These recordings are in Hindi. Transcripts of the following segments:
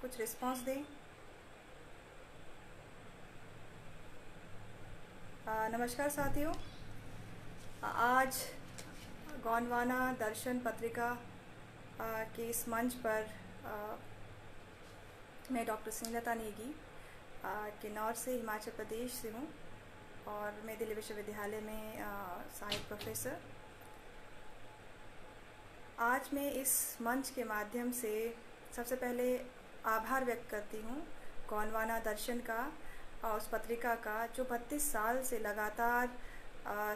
कुछ रिस्पांस दें। नमस्कार साथियों। आज गोंडवाना दर्शन पत्रिका के इस मंच पर मैं डॉक्टर स्नेहलता नेगी किन्नौर से हिमाचल प्रदेश से हूँ और मैं दिल्ली विश्वविद्यालय में सहायक प्रोफेसर। आज मैं इस मंच के माध्यम से सबसे पहले आभार व्यक्त करती हूँ गोंडवाना दर्शन का और उस पत्रिका का जो 32 साल से लगातार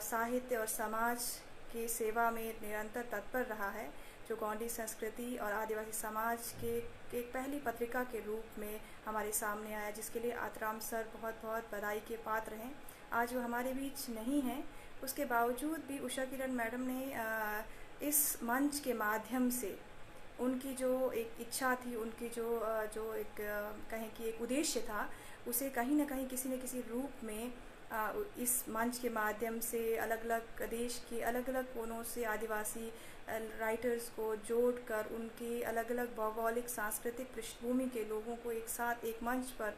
साहित्य और समाज की सेवा में निरंतर तत्पर रहा है, जो गोंडी संस्कृति और आदिवासी समाज के एक पहली पत्रिका के रूप में हमारे सामने आया, जिसके लिए आतराम सर बहुत बहुत बधाई के पात्र हैं। आज वो हमारे बीच नहीं हैं, उसके बावजूद भी उषा किरण मैडम ने इस मंच के माध्यम से उनकी जो एक इच्छा थी, उनकी जो एक कहें कि एक उद्देश्य था, उसे कहीं ना कहीं किसी न किसी रूप में इस मंच के माध्यम से अलग अलग देश के अलग अलग कोनों से आदिवासी राइटर्स को जोड़कर उनकी अलग अलग भौगोलिक सांस्कृतिक पृष्ठभूमि के लोगों को एक साथ एक मंच पर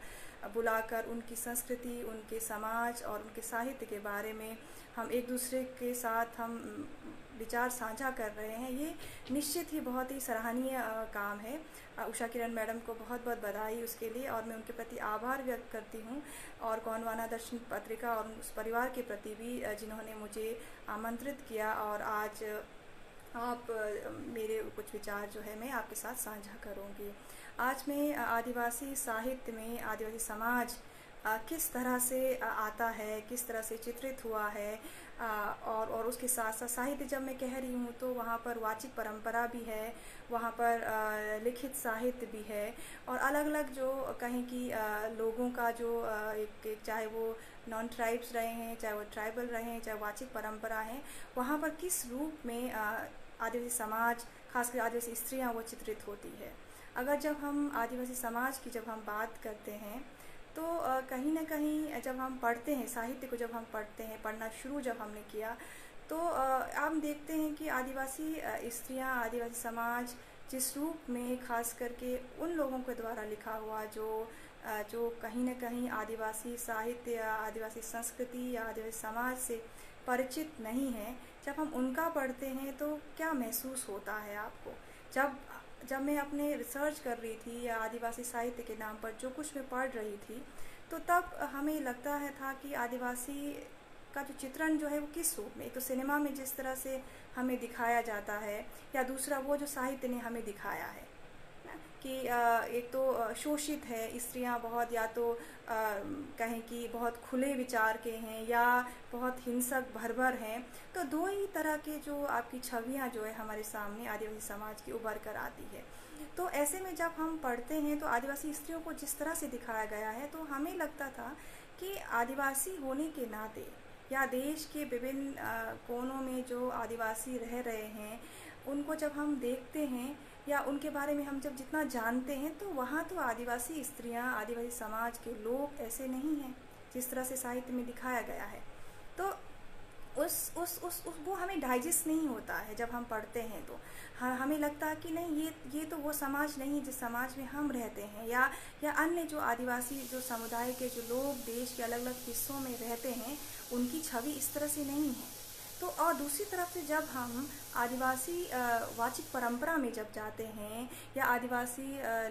बुलाकर उनकी संस्कृति, उनके समाज और उनके साहित्य के बारे में हम एक दूसरे के साथ हम विचार साझा कर रहे हैं। ये निश्चित ही बहुत ही सराहनीय काम है। उषा किरण मैडम को बहुत बहुत बधाई उसके लिए और मैं उनके प्रति आभार व्यक्त करती हूँ, और गोंडवाना दर्शन पत्रिका और उस परिवार के प्रति भी जिन्होंने मुझे आमंत्रित किया, और आज आप मेरे कुछ विचार जो है मैं आपके साथ साझा करूँगी। आज मैं आदिवासी साहित्य में आदिवासी समाज किस तरह से आता है, किस तरह से चित्रित हुआ है, और उसके साथ साथ साहित्य जब मैं कह रही हूँ तो वहाँ पर वाचिक परंपरा भी है, वहाँ पर लिखित साहित्य भी है, और अलग अलग जो कहें कि लोगों का जो एक चाहे वो नॉन ट्राइब्स रहे हैं, चाहे वो ट्राइबल रहे हैं, चाहे वाचिक परंपरा है, वहाँ पर किस रूप में आदिवासी समाज, खासकर आदिवासी स्त्रियाँ वो चित्रित होती है। अगर जब हम आदिवासी समाज की जब हम बात करते हैं तो कहीं ना कहीं जब हम पढ़ते हैं साहित्य को, जब हम पढ़ते हैं, पढ़ना शुरू जब हमने किया तो आप देखते हैं कि आदिवासी स्त्रियां, आदिवासी समाज जिस रूप में खास करके उन लोगों के द्वारा लिखा हुआ जो कहीं ना कहीं आदिवासी साहित्य या आदिवासी संस्कृति या आदिवासी समाज से परिचित नहीं है, जब हम उनका पढ़ते हैं तो क्या महसूस होता है आपको। जब मैं अपने रिसर्च कर रही थी या आदिवासी साहित्य के नाम पर जो कुछ मैं पढ़ रही थी, तो तब हमें लगता है था कि आदिवासी का जो चित्रण जो है वो किस रूप में, तो सिनेमा में जिस तरह से हमें दिखाया जाता है, या दूसरा वो जो साहित्य ने हमें दिखाया है कि एक तो शोषित है स्त्रियां बहुत, या तो कहें कि बहुत खुले विचार के हैं या बहुत हिंसक भरभर हैं। तो दो ही तरह के जो आपकी छवियां जो है हमारे सामने आदिवासी समाज की उभर कर आती है। तो ऐसे में जब हम पढ़ते हैं तो आदिवासी स्त्रियों को जिस तरह से दिखाया गया है, तो हमें लगता था कि आदिवासी होने के नाते या देश के विभिन्न कोनों में जो आदिवासी रह रहे हैं, उनको जब हम देखते हैं या उनके बारे में हम जब जितना जानते हैं, तो वहाँ तो आदिवासी स्त्रियाँ, आदिवासी समाज के लोग ऐसे नहीं हैं जिस तरह से साहित्य में दिखाया गया है। तो उस वो हमें डाइजेस्ट नहीं होता है जब हम पढ़ते हैं। तो हमें लगता है कि नहीं, ये तो वो समाज नहीं जिस समाज में हम रहते हैं, या अन्य जो आदिवासी जो समुदाय के जो लोग देश के अलग अलग हिस्सों में रहते हैं, उनकी छवि इस तरह से नहीं है। तो और दूसरी तरफ से जब हम आदिवासी वाचिक परंपरा में जब जाते हैं, या आदिवासी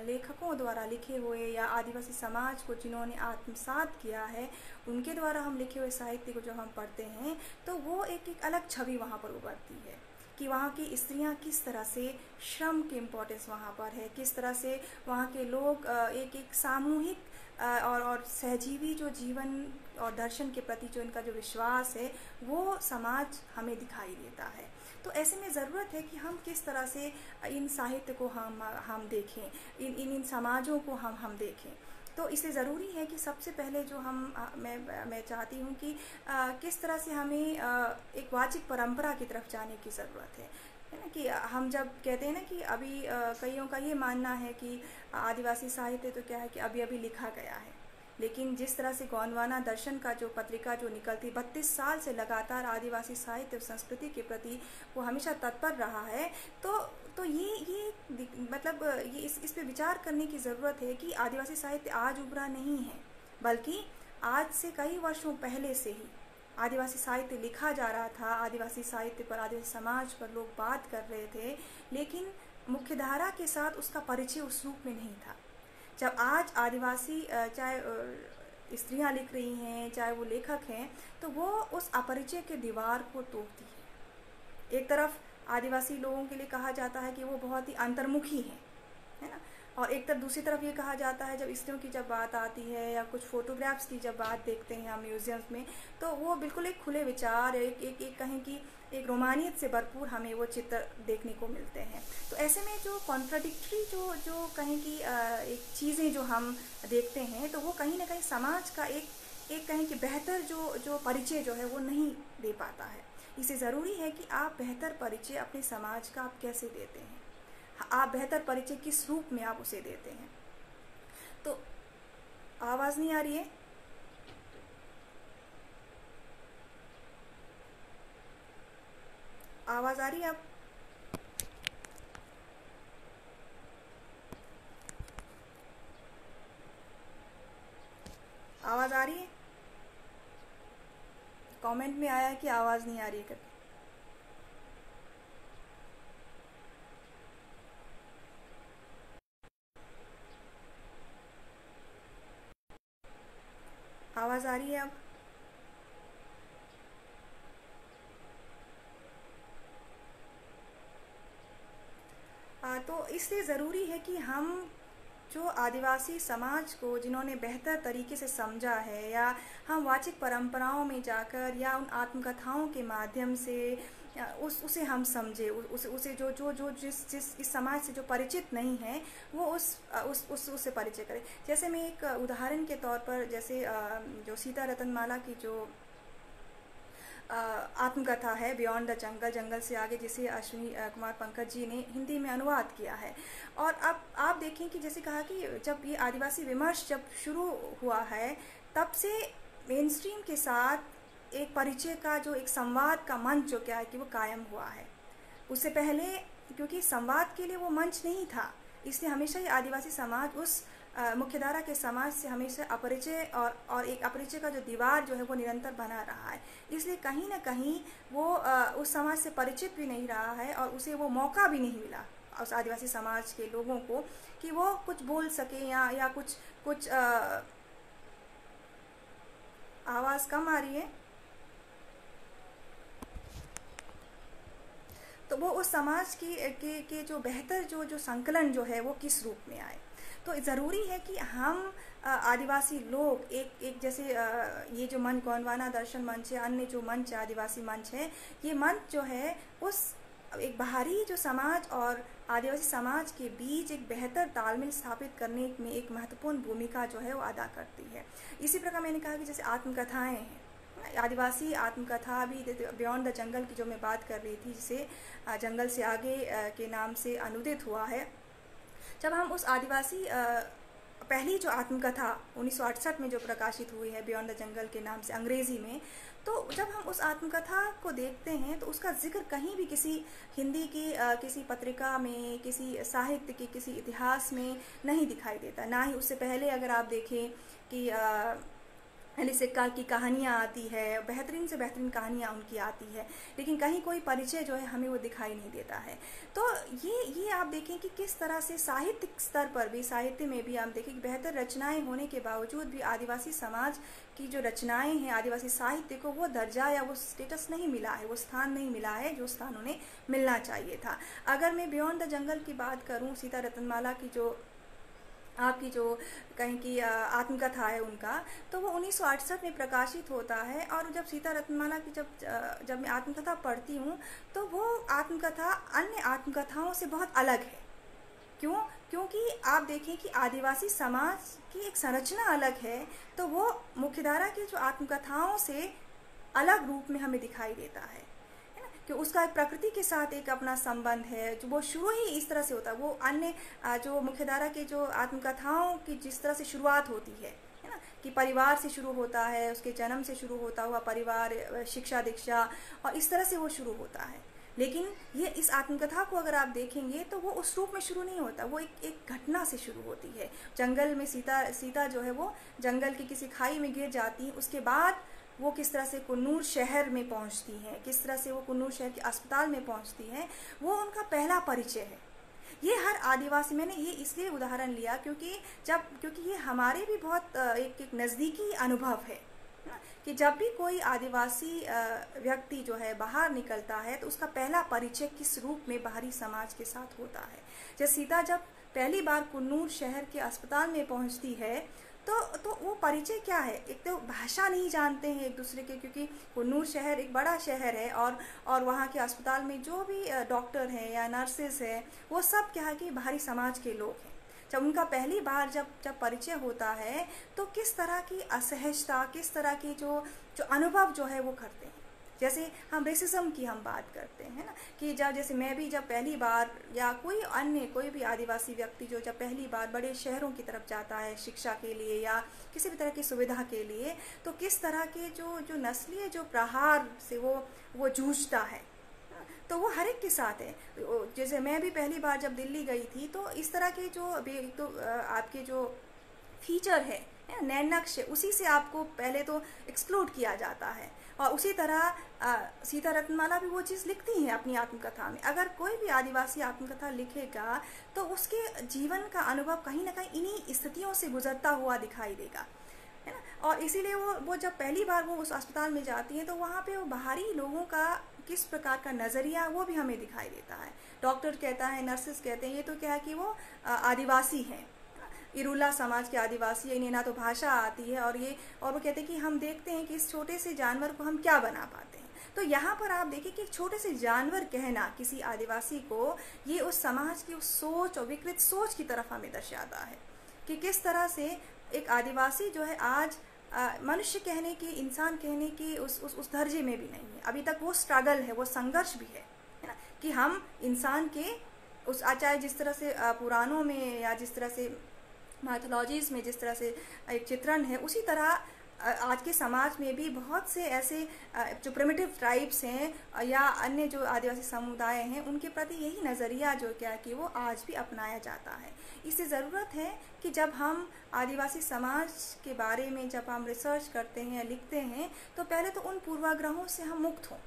लेखकों द्वारा लिखे हुए या आदिवासी समाज को जिन्होंने आत्मसात किया है, उनके द्वारा हम लिखे हुए साहित्य को जो हम पढ़ते हैं, तो वो एक अलग छवि वहाँ पर उभरती है कि वहाँ की स्त्रियाँ किस तरह से श्रम की इम्पोर्टेंस वहाँ पर है, किस तरह से वहाँ के लोग एक सामूहिक और सहजीवी जो जीवन और दर्शन के प्रति जो इनका जो विश्वास है, वो समाज हमें दिखाई देता है। तो ऐसे में ज़रूरत है कि हम किस तरह से इन साहित्य को हम देखें, इन समाजों को हम देखें। तो इसलिए ज़रूरी है कि सबसे पहले जो मैं चाहती हूँ कि किस तरह से हमें एक वाचिक परंपरा की तरफ जाने की ज़रूरत है ना। कि हम जब कहते हैं ना कि अभी कईयों का ये मानना है कि आदिवासी साहित्य तो क्या है कि अभी अभी लिखा गया है, लेकिन जिस तरह से गोंडवाना दर्शन का जो पत्रिका जो निकलती 32 साल से लगातार आदिवासी साहित्य और संस्कृति के प्रति वो हमेशा तत्पर रहा है, तो ये मतलब ये इस पे विचार करने की ज़रूरत है कि आदिवासी साहित्य आज उभरा नहीं है, बल्कि आज से कई वर्षों पहले से ही आदिवासी साहित्य लिखा जा रहा था। आदिवासी साहित्य पर, आदिवासी समाज पर लोग बात कर रहे थे, लेकिन मुख्यधारा के साथ उसका परिचय उस रूप में नहीं था। जब आज आदिवासी चाहे स्त्रियां लिख रही हैं, चाहे वो लेखक हैं, तो वो उस अपरिचय के दीवार को तोड़ती है। एक तरफ आदिवासी लोगों के लिए कहा जाता है कि वो बहुत ही अंतर्मुखी हैं, है ना, और एक तरफ दूसरी तरफ ये कहा जाता है, जब स्त्रियों की जब बात आती है या कुछ फोटोग्राफ्स की जब बात देखते हैं हम म्यूजियम्स में, तो वो बिल्कुल एक खुले विचार, एक कहें कि एक रोमानियत से भरपूर हमें वो चित्र देखने को मिलते हैं। तो ऐसे में जो कॉन्ट्राडिक्टरी जो कहें कि एक चीज़ें जो हम देखते हैं, तो वो कहीं ना कहीं समाज का एक कहें कि बेहतर जो परिचय जो है वो नहीं दे पाता है। इसे ज़रूरी है कि आप बेहतर परिचय अपने समाज का आप कैसे देते हैं, आप बेहतर परिचय किस रूप में आप उसे देते हैं। तो आवाज़ नहीं आ रही है? आवाज़ आ रही है अब? आवाज़ आ रही है? कमेंट में आया है कि आवाज़ नहीं आ रही है करके। आवाज़ आ रही है अब? तो इसलिए ज़रूरी है कि हम जो आदिवासी समाज को जिन्होंने बेहतर तरीके से समझा है, या हम वाचिक परंपराओं में जाकर या उन आत्मकथाओं के माध्यम से उसे हम समझे, उसे जो जिस इस समाज से जो परिचित नहीं है वो उससे परिचय करें। जैसे मैं एक उदाहरण के तौर पर, जैसे जो सीता रतनमाला की जो आत्मकथा है बियॉन्ड द जंगल, जंगल से आगे, जिसे अश्विनी कुमार पंकज जी ने हिंदी में अनुवाद किया है। और अब आप देखें कि जैसे कहा कि जब ये आदिवासी विमर्श जब शुरू हुआ है, तब से मेन स्ट्रीम के साथ एक परिचय का जो एक संवाद का मंच जो क्या है कि वो कायम हुआ है। उससे पहले क्योंकि संवाद के लिए वो मंच नहीं था, इसलिए हमेशा ही आदिवासी समाज उस मुख्यधारा के समाज से हमेशा अपरिचय और एक अपरिचय का जो दीवार जो है वो निरंतर बना रहा है। इसलिए कहीं ना कहीं वो उस समाज से परिचित भी नहीं रहा है, और उसे वो मौका भी नहीं मिला उस आदिवासी समाज के लोगों को कि वो कुछ बोल सके या कुछ आवाज़ कम आ रही है। तो वो उस समाज के जो बेहतर जो संकलन जो है वो किस रूप में आए। तो ज़रूरी है कि हम आदिवासी लोग एक जैसे ये जो मंच गोंडवाना दर्शन मंच है, अन्य जो मंच आदिवासी मंच है, ये मंच जो है उस एक बाहरी जो समाज और आदिवासी समाज के बीच एक बेहतर तालमेल स्थापित करने में एक महत्वपूर्ण भूमिका जो है वो अदा करती है। इसी प्रकार मैंने कहा कि जैसे आत्मकथाएँ हैं, आदिवासी आत्मकथा भी बियॉन्ड द जंगल की जो मैं बात कर रही थी, जिसे जंगल से आगे के नाम से अनुदित हुआ है। जब हम उस आदिवासी पहली जो आत्मकथा 1968 में जो प्रकाशित हुई है बियॉन्ड द जंगल के नाम से अंग्रेज़ी में, तो जब हम उस आत्मकथा को देखते हैं तो उसका जिक्र कहीं भी किसी हिंदी की किसी पत्रिका में, किसी साहित्य के किसी इतिहास में नहीं दिखाई देता। ना ही उससे पहले अगर आप देखें कि अली सिक्का की कहानियाँ आती है, बेहतरीन से बेहतरीन कहानियाँ उनकी आती है, लेकिन कहीं कोई परिचय जो है हमें वो दिखाई नहीं देता है। तो ये आप देखें कि किस तरह से साहित्यिक स्तर पर भी, साहित्य में भी आप देखें कि बेहतर रचनाएं होने के बावजूद भी आदिवासी समाज की जो रचनाएं हैं, आदिवासी साहित्य को वो दर्जा या वो स्टेटस नहीं मिला है, वो स्थान नहीं मिला है जो स्थान उन्हें मिलना चाहिए था। अगर मैं बियॉन्ड द जंगल की बात करूँ, सीता रतनमाला की जो आपकी जो कहीं की आत्मकथा है उनका, तो वो 1968 में प्रकाशित होता है। और जब सीता रत्नमाला की जब मैं आत्मकथा पढ़ती हूँ तो वो आत्मकथा अन्य आत्मकथाओं से बहुत अलग है। क्योंकि आप देखें कि आदिवासी समाज की एक संरचना अलग है, तो वो मुख्यधारा की जो आत्मकथाओं से अलग रूप में हमें दिखाई देता है कि उसका एक प्रकृति के साथ एक अपना संबंध है, जो वो शुरू ही इस तरह से होता है। वो अन्य जो मुख्यधारा के जो आत्मकथाओं की जिस तरह से शुरुआत होती है, है ना, कि परिवार से शुरू होता है, उसके जन्म से शुरू होता हुआ परिवार, शिक्षा दीक्षा, और इस तरह से वो शुरू होता है। लेकिन ये इस आत्मकथा को अगर आप देखेंगे तो वो उस रूप में शुरू नहीं होता, वो एक घटना से शुरू होती है। जंगल में सीता जो है वो जंगल की किसी खाई में गिर जाती है, उसके बाद वो किस तरह से कुन्नूर शहर में पहुंचती हैं, किस तरह से वो कुन्नूर शहर के अस्पताल में पहुंचती हैं, वो उनका पहला परिचय है। ये हर आदिवासी, मैंने ये इसलिए उदाहरण लिया क्योंकि ये हमारे भी बहुत एक नज़दीकी अनुभव है कि जब भी कोई आदिवासी व्यक्ति जो है बाहर निकलता है तो उसका पहला परिचय किस रूप में बाहरी समाज के साथ होता है। जैसे सीता जब पहली बार कुन्नूर शहर के अस्पताल में पहुंचती है तो वो परिचय क्या है, एक तो भाषा नहीं जानते हैं एक दूसरे के, क्योंकि कुन्नूर शहर एक बड़ा शहर है और वहाँ के अस्पताल में जो भी डॉक्टर हैं या नर्सेस हैं वो सब क्या है कि बाहरी समाज के लोग हैं। जब उनका पहली बार जब परिचय होता है तो किस तरह की असहजता, किस तरह की जो अनुभव जो है वो करते हैं। जैसे हम रेसिज्म की हम बात करते हैं ना, कि जैसे मैं भी जब पहली बार, या कोई भी आदिवासी व्यक्ति जो जब पहली बार बड़े शहरों की तरफ जाता है शिक्षा के लिए या किसी भी तरह की सुविधा के लिए, तो किस तरह के जो नस्लीय जो प्रहार से वो जूझता है, तो वो हर एक के साथ है। जैसे मैं भी पहली बार जब दिल्ली गई थी तो इस तरह के जो आपके जो फीचर है नैन नक्श, उसी से आपको पहले तो एक्सक्लूड किया जाता है। और उसी तरह सीता रत्नमाला भी वो चीज़ लिखती हैं अपनी आत्मकथा में। अगर कोई भी आदिवासी आत्मकथा लिखेगा तो उसके जीवन का अनुभव कहीं ना कहीं इन्हीं स्थितियों से गुजरता हुआ दिखाई देगा, है ना। और इसीलिए वो जब पहली बार वो उस अस्पताल में जाती हैं तो वहाँ पे वो बाहरी लोगों का किस प्रकार का नज़रिया वो भी हमें दिखाई देता है। डॉक्टर कहता है, नर्सेस कहते हैं ये तो क्या है कि वो आदिवासी हैं, इरुला समाज के आदिवासी है, इन्हें ना तो भाषा आती है, और वो कहते हैं कि हम देखते हैं कि इस छोटे से जानवर को हम क्या बना पाते हैं। तो यहाँ पर आप देखिए कि एक छोटे से जानवर कहना किसी आदिवासी को, ये उस समाज की उस सोच और विकृत सोच की तरफ हमें दर्शाता है कि किस तरह से एक आदिवासी जो है आज मनुष्य कहने की, इंसान कहने की उस दर्जे में भी नहीं है। अभी तक वो स्ट्रगल है, वो संघर्ष भी है ना, कि हम इंसान के उस चाहे जिस तरह से पुराणों में या जिस तरह से माइथोलॉजीज़ में जिस तरह से एक चित्रण है, उसी तरह आज के समाज में भी बहुत से ऐसे जो प्रिमिटिव ट्राइब्स हैं या अन्य जो आदिवासी समुदाय हैं, उनके प्रति यही नज़रिया जो क्या कि वो आज भी अपनाया जाता है। इससे ज़रूरत है कि जब हम आदिवासी समाज के बारे में जब हम रिसर्च करते हैं या लिखते हैं तो पहले तो उन पूर्वाग्रहों से हम मुक्त हों।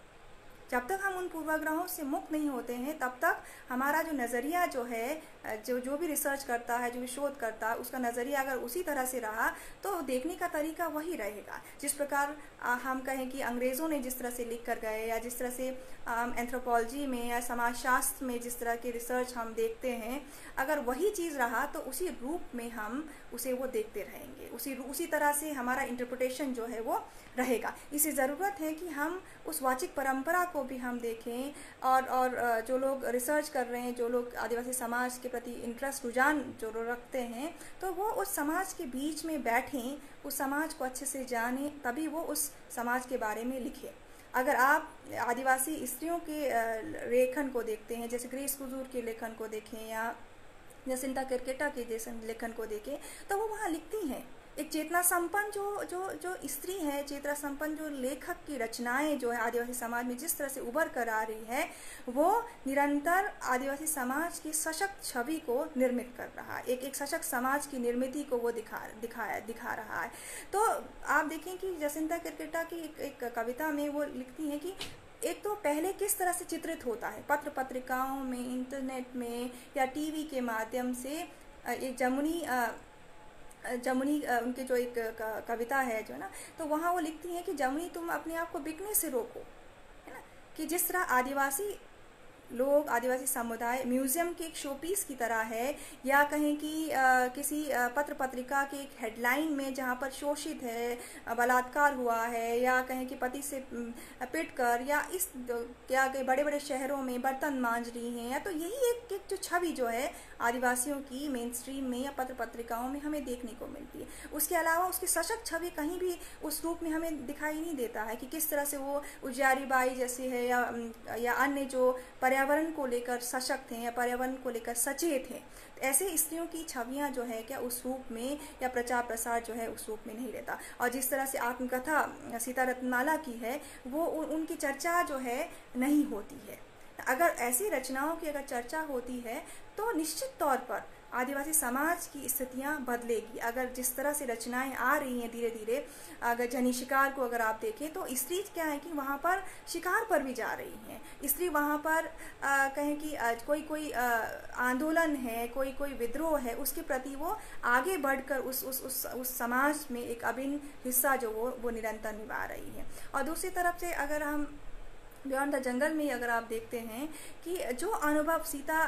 जब तक हम उन पूर्वाग्रहों से मुक्त नहीं होते हैं तब तक हमारा जो नज़रिया जो है, जो भी रिसर्च करता है, जो भी शोध करता है, उसका नज़रिया अगर उसी तरह से रहा तो देखने का तरीका वही रहेगा। जिस प्रकार हम कहें कि अंग्रेज़ों ने जिस तरह से लिख कर गए, या जिस तरह से एंथ्रोपोलॉजी में या समाजशास्त्र में जिस तरह की रिसर्च हम देखते हैं, अगर वही चीज़ रहा तो उसी रूप में हम उसे वो देखते रहेंगे, उसी तरह से हमारा इंटरप्रिटेशन जो है वो रहेगा। इसी ज़रूरत है कि हम उस वाचिक परंपरा को भी हम देखें, और जो लोग रिसर्च कर रहे हैं, जो लोग आदिवासी समाज के प्रति इंटरेस्ट, रुझान जो लोग रखते हैं, तो वो उस समाज के बीच में बैठें, उस समाज को अच्छे से जानें, तभी वो उस समाज के बारे में लिखें। अगर आप आदिवासी स्त्रियों के लेखन को देखते हैं, जैसे ग्रेस कुजूर के लेखन को देखें या जसिंता किरकेटा के जैसे लेखन को देखें, तो वो वहाँ लिखती हैं एक चेतना संपन्न जो स्त्री है, चेतना संपन्न जो लेखक की रचनाएं जो है आदिवासी समाज में जिस तरह से उभर कर आ रही है, वो निरंतर आदिवासी समाज की सशक्त छवि को निर्मित कर रहा है, एक सशक्त समाज की निर्मिति को वो दिखा रहा है। तो आप देखें कि जसिंता किरकेटा की एक कविता में वो लिखती हैं कि एक तो पहले किस तरह से चित्रित होता है पत्र पत्रिकाओं में, इंटरनेट में या टीवी के माध्यम से, एक जमुनी उनकी जो एक कविता है जो ना, तो वहाँ वो लिखती हैं कि जमुनी तुम अपने आप को बिकने से रोको, है ना, कि जिस तरह आदिवासी लोग, आदिवासी समुदाय म्यूज़ियम के एक शोपीस की तरह है, या कहें कि किसी पत्र पत्रिका की एक हेडलाइन में जहाँ पर शोषित है, बलात्कार हुआ है, या कहें कि पति से पिटकर, या क्या बड़े बड़े शहरों में बर्तन मांज रही हैं, या तो यही एक जो छवि जो है आदिवासियों की मेन स्ट्रीम में या पत्र पत्रिकाओं में हमें देखने को मिलती है। उसके अलावा उसकी सशक्त छवि कहीं भी उस रूप में हमें दिखाई नहीं देता है कि किस तरह से वो उजियारी बाई जैसी है या अन्य जो पर्यावरण को लेकर सशक्त हैं या पर्यावरण को लेकर सचेत हैं, तो ऐसे स्त्रियों की छवियां जो है क्या उस रूप में या प्रचार प्रसार जो है उस रूप में नहीं रहता। और जिस तरह से आत्मकथा सीता रत्नमाला की है, वो उनकी चर्चा जो है नहीं होती है। अगर ऐसी रचनाओं की अगर चर्चा होती है तो निश्चित तौर पर आदिवासी समाज की स्थितियां बदलेगी। अगर जिस तरह से रचनाएं आ रही हैं धीरे धीरे, अगर जनी शिकार को अगर आप देखें तो स्त्री क्या है कि वहाँ पर शिकार पर भी जा रही हैं। स्त्री वहाँ पर कहें कि कोई आंदोलन है, कोई विद्रोह है, उसके प्रति वो आगे बढ़कर उस समाज में एक अभिन्न हिस्सा जो वो निरंतर निभा रही है। और दूसरी तरफ से अगर हम बियॉन्ड द जंगल में अगर आप देखते हैं कि जो अनुभव सीता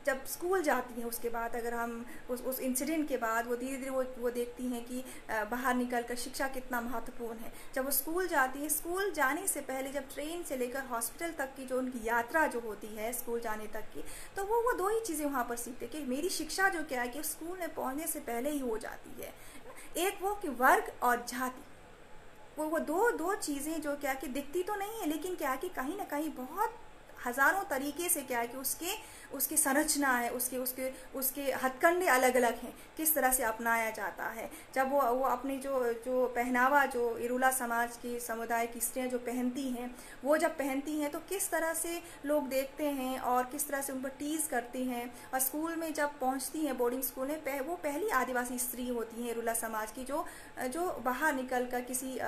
जब स्कूल जाती हैं, उसके बाद अगर हम उस इंसिडेंट के बाद वो धीरे धीरे वो देखती हैं कि बाहर निकलकर शिक्षा कितना महत्वपूर्ण है। जब वो स्कूल जाती है, स्कूल जाने से पहले जब ट्रेन से लेकर हॉस्पिटल तक की जो उनकी यात्रा जो होती है स्कूल जाने तक की, तो वो दो ही चीज़ें वहाँ पर सीखते कि मेरी शिक्षा जो क्या है कि स्कूल में पहुँचने से पहले ही हो जाती है। एक वो कि वर्ग और जाति, वो दो चीज़ें जो क्या कि दिखती तो नहीं है, लेकिन क्या कि कहीं ना कहीं बहुत हज़ारों तरीके से क्या है कि उसकी संरचना है, उसके हथकंडे अलग अलग हैं, किस तरह से अपनाया जाता है। जब वो अपने जो पहनावा जो इरुला समाज की समुदाय की स्त्रियाँ जो पहनती हैं, वो जब पहनती हैं तो किस तरह से लोग देखते हैं और किस तरह से उन पर टीज़ करती हैं। और स्कूल में जब पहुंचती हैं, बोर्डिंग स्कूल में, वो पहली आदिवासी स्त्री होती हैं इरुला समाज की जो बाहर निकल कर किसी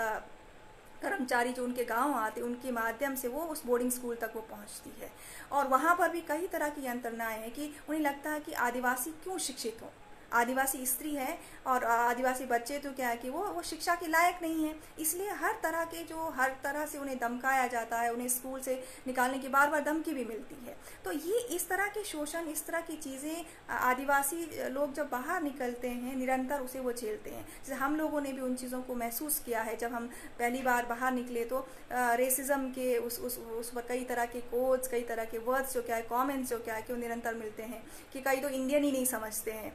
कर्मचारी जो उनके गांव आते उनके माध्यम से वो उस बोर्डिंग स्कूल तक वो पहुंचती है। और वहाँ पर भी कई तरह की यंत्रणाएं हैं कि उन्हें लगता है कि आदिवासी क्यों शिक्षित हों, आदिवासी स्त्री है और आदिवासी बच्चे तो क्या है कि वो शिक्षा के लायक नहीं है, इसलिए हर तरह से उन्हें धमकाया जाता है, उन्हें स्कूल से निकालने की बार बार धमकी भी मिलती है। तो ये इस तरह के शोषण, इस तरह की चीज़ें आदिवासी लोग जब बाहर निकलते हैं निरंतर उसे वो झेलते हैं। जैसे हम लोगों ने भी उन चीज़ों को महसूस किया है जब हम पहली बार बाहर निकले, तो रेसिज्म के उस पर कई तरह के कोड्स, कई तरह के वर्ड्स जो क्या है, कॉमेंट्स जो क्या है कि वो निरंतर मिलते हैं कि कई तो इंडियन ही नहीं समझते हैं,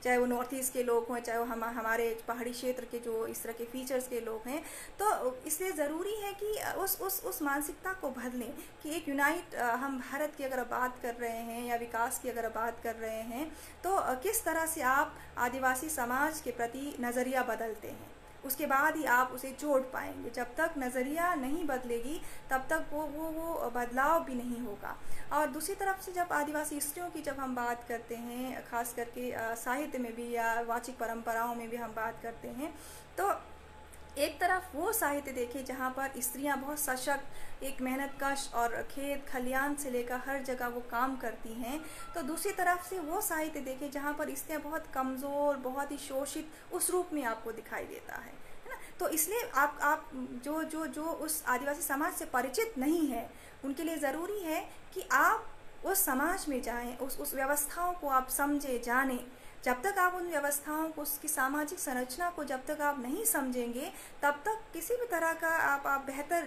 चाहे वो नॉर्थ ईस्ट के लोग हों, चाहे वो हमारे पहाड़ी क्षेत्र के जो इस तरह के फीचर्स के लोग हैं। तो इसलिए ज़रूरी है कि उस मानसिकता को बदलें कि एक यूनाइट, हम भारत की अगर बात कर रहे हैं या विकास की अगर बात कर रहे हैं, तो किस तरह से आप आदिवासी समाज के प्रति नज़रिया बदलते हैं, उसके बाद ही आप उसे जोड़ पाएंगे। जब तक नज़रिया नहीं बदलेगी तब तक वो बदलाव भी नहीं होगा। और दूसरी तरफ से जब आदिवासी स्त्रियों की जब हम बात करते हैं, खास करके साहित्य में भी या वाचिक परंपराओं में भी हम बात करते हैं, तो एक तरफ वो साहित्य देखें जहाँ पर स्त्रियाँ बहुत सशक्त, एक मेहनतकश और खेत खलियान से लेकर हर जगह वो काम करती हैं, तो दूसरी तरफ से वो साहित्य देखें जहाँ पर स्त्रियाँ बहुत कमज़ोर, बहुत ही शोषित उस रूप में आपको दिखाई देता है ना। तो इसलिए आप जो उस आदिवासी समाज से परिचित नहीं है, उनके लिए ज़रूरी है कि आप उस समाज में जाएं, उस व्यवस्थाओं को आप समझें, जानें। जब तक आप उन व्यवस्थाओं को, उसकी सामाजिक संरचना को जब तक आप नहीं समझेंगे, तब तक किसी भी तरह का आप बेहतर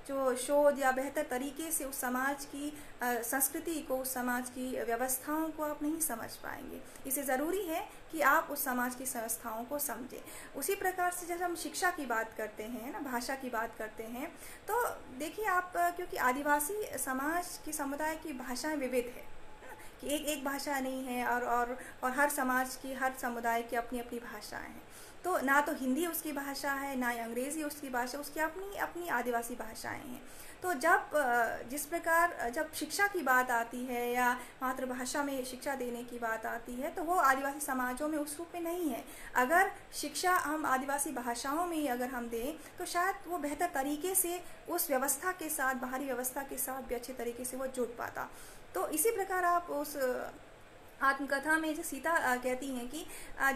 जो शोध या बेहतर तरीके से उस समाज की संस्कृति को, उस समाज की व्यवस्थाओं को आप नहीं समझ पाएंगे। इसे ज़रूरी है कि आप उस समाज की संस्थाओं को समझें। उसी प्रकार से जब हम शिक्षा की बात करते हैं ना, भाषा की बात करते हैं, तो देखिए आप, क्योंकि आदिवासी समाज की समुदाय की भाषाएं विविध है कि एक भाषा नहीं है, और हर समाज की, हर समुदाय की अपनी अपनी भाषाएं हैं। तो ना तो हिंदी उसकी भाषा है, ना अंग्रेज़ी उसकी भाषा, उसकी अपनी अपनी आदिवासी भाषाएं हैं। तो जिस प्रकार जब शिक्षा की बात आती है या मातृभाषा में शिक्षा देने की बात आती है, तो वो आदिवासी समाजों में उस रूप में नहीं है। अगर शिक्षा हम आदिवासी भाषाओं में ही अगर हम दें, तो शायद वो बेहतर तरीके से उस व्यवस्था के साथ, बाहरी व्यवस्था के साथ भी अच्छे तरीके से वो जुड़ पाता। तो इसी प्रकार आप उस आत्मकथा में जो सीता कहती हैं कि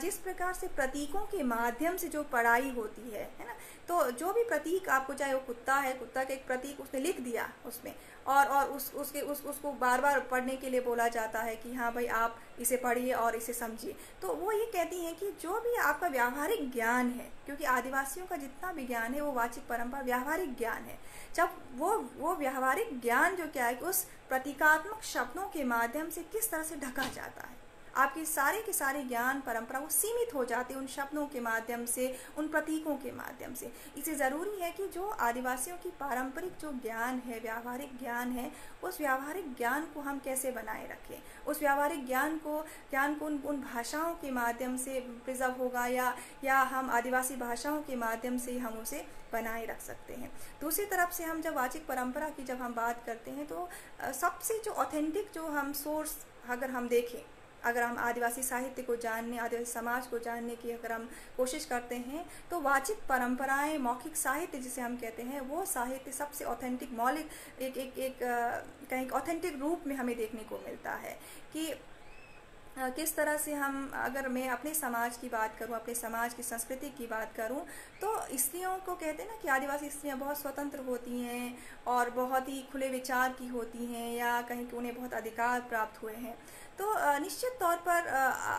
जिस प्रकार से प्रतीकों के माध्यम से जो पढ़ाई होती है ना, तो जो भी प्रतीक आपको, चाहे वो कुत्ता है, कुत्ता का एक प्रतीक उसने लिख दिया उसमें, और उसको बार बार पढ़ने के लिए बोला जाता है कि हाँ भाई आप इसे पढ़िए और इसे समझिए। तो वो ये कहती हैं कि जो भी आपका व्यावहारिक ज्ञान है, क्योंकि आदिवासियों का जितना भी ज्ञान है वो वाचिक परंपरा व्यावहारिक ज्ञान है, जब वो व्यावहारिक ज्ञान जो क्या है कि उस प्रतीकात्मक शब्दों के माध्यम से किस तरह से ढका जाता है। आपके सारे के सारे ज्ञान परंपरा वो सीमित हो जाते हैं उन शब्दों के माध्यम से, उन प्रतीकों के माध्यम से। इसलिए ज़रूरी है कि जो आदिवासियों की पारंपरिक जो ज्ञान है, व्यावहारिक ज्ञान है, उस व्यावहारिक ज्ञान को हम कैसे बनाए रखें, उस व्यावहारिक ज्ञान को उन भाषाओं के माध्यम से प्रिजर्व होगा, या हम आदिवासी भाषाओं के माध्यम से हम उसे बनाए रख सकते हैं। दूसरी तरफ से हम जब वाचिक परंपरा की जब हम बात करते हैं तो सबसे जो ऑथेंटिक जो हम सोर्स अगर हम देखें, अगर हम आदिवासी साहित्य को जानने, आदिवासी समाज को जानने की अगर हम कोशिश करते हैं, तो वाचिक परंपराएं, मौखिक साहित्य जिसे हम कहते हैं, वो साहित्य सबसे ऑथेंटिक, मौलिक कहीं ऑथेंटिक रूप में हमें देखने को मिलता है कि किस तरह से हम, अगर मैं अपने समाज की बात करूं, अपने समाज की संस्कृति की बात करूं, तो स्त्रियों को कहते हैं ना कि आदिवासी स्त्रियां बहुत स्वतंत्र होती हैं और बहुत ही खुले विचार की होती हैं, या कहीं कि उन्हें बहुत अधिकार प्राप्त हुए हैं। तो निश्चित तौर पर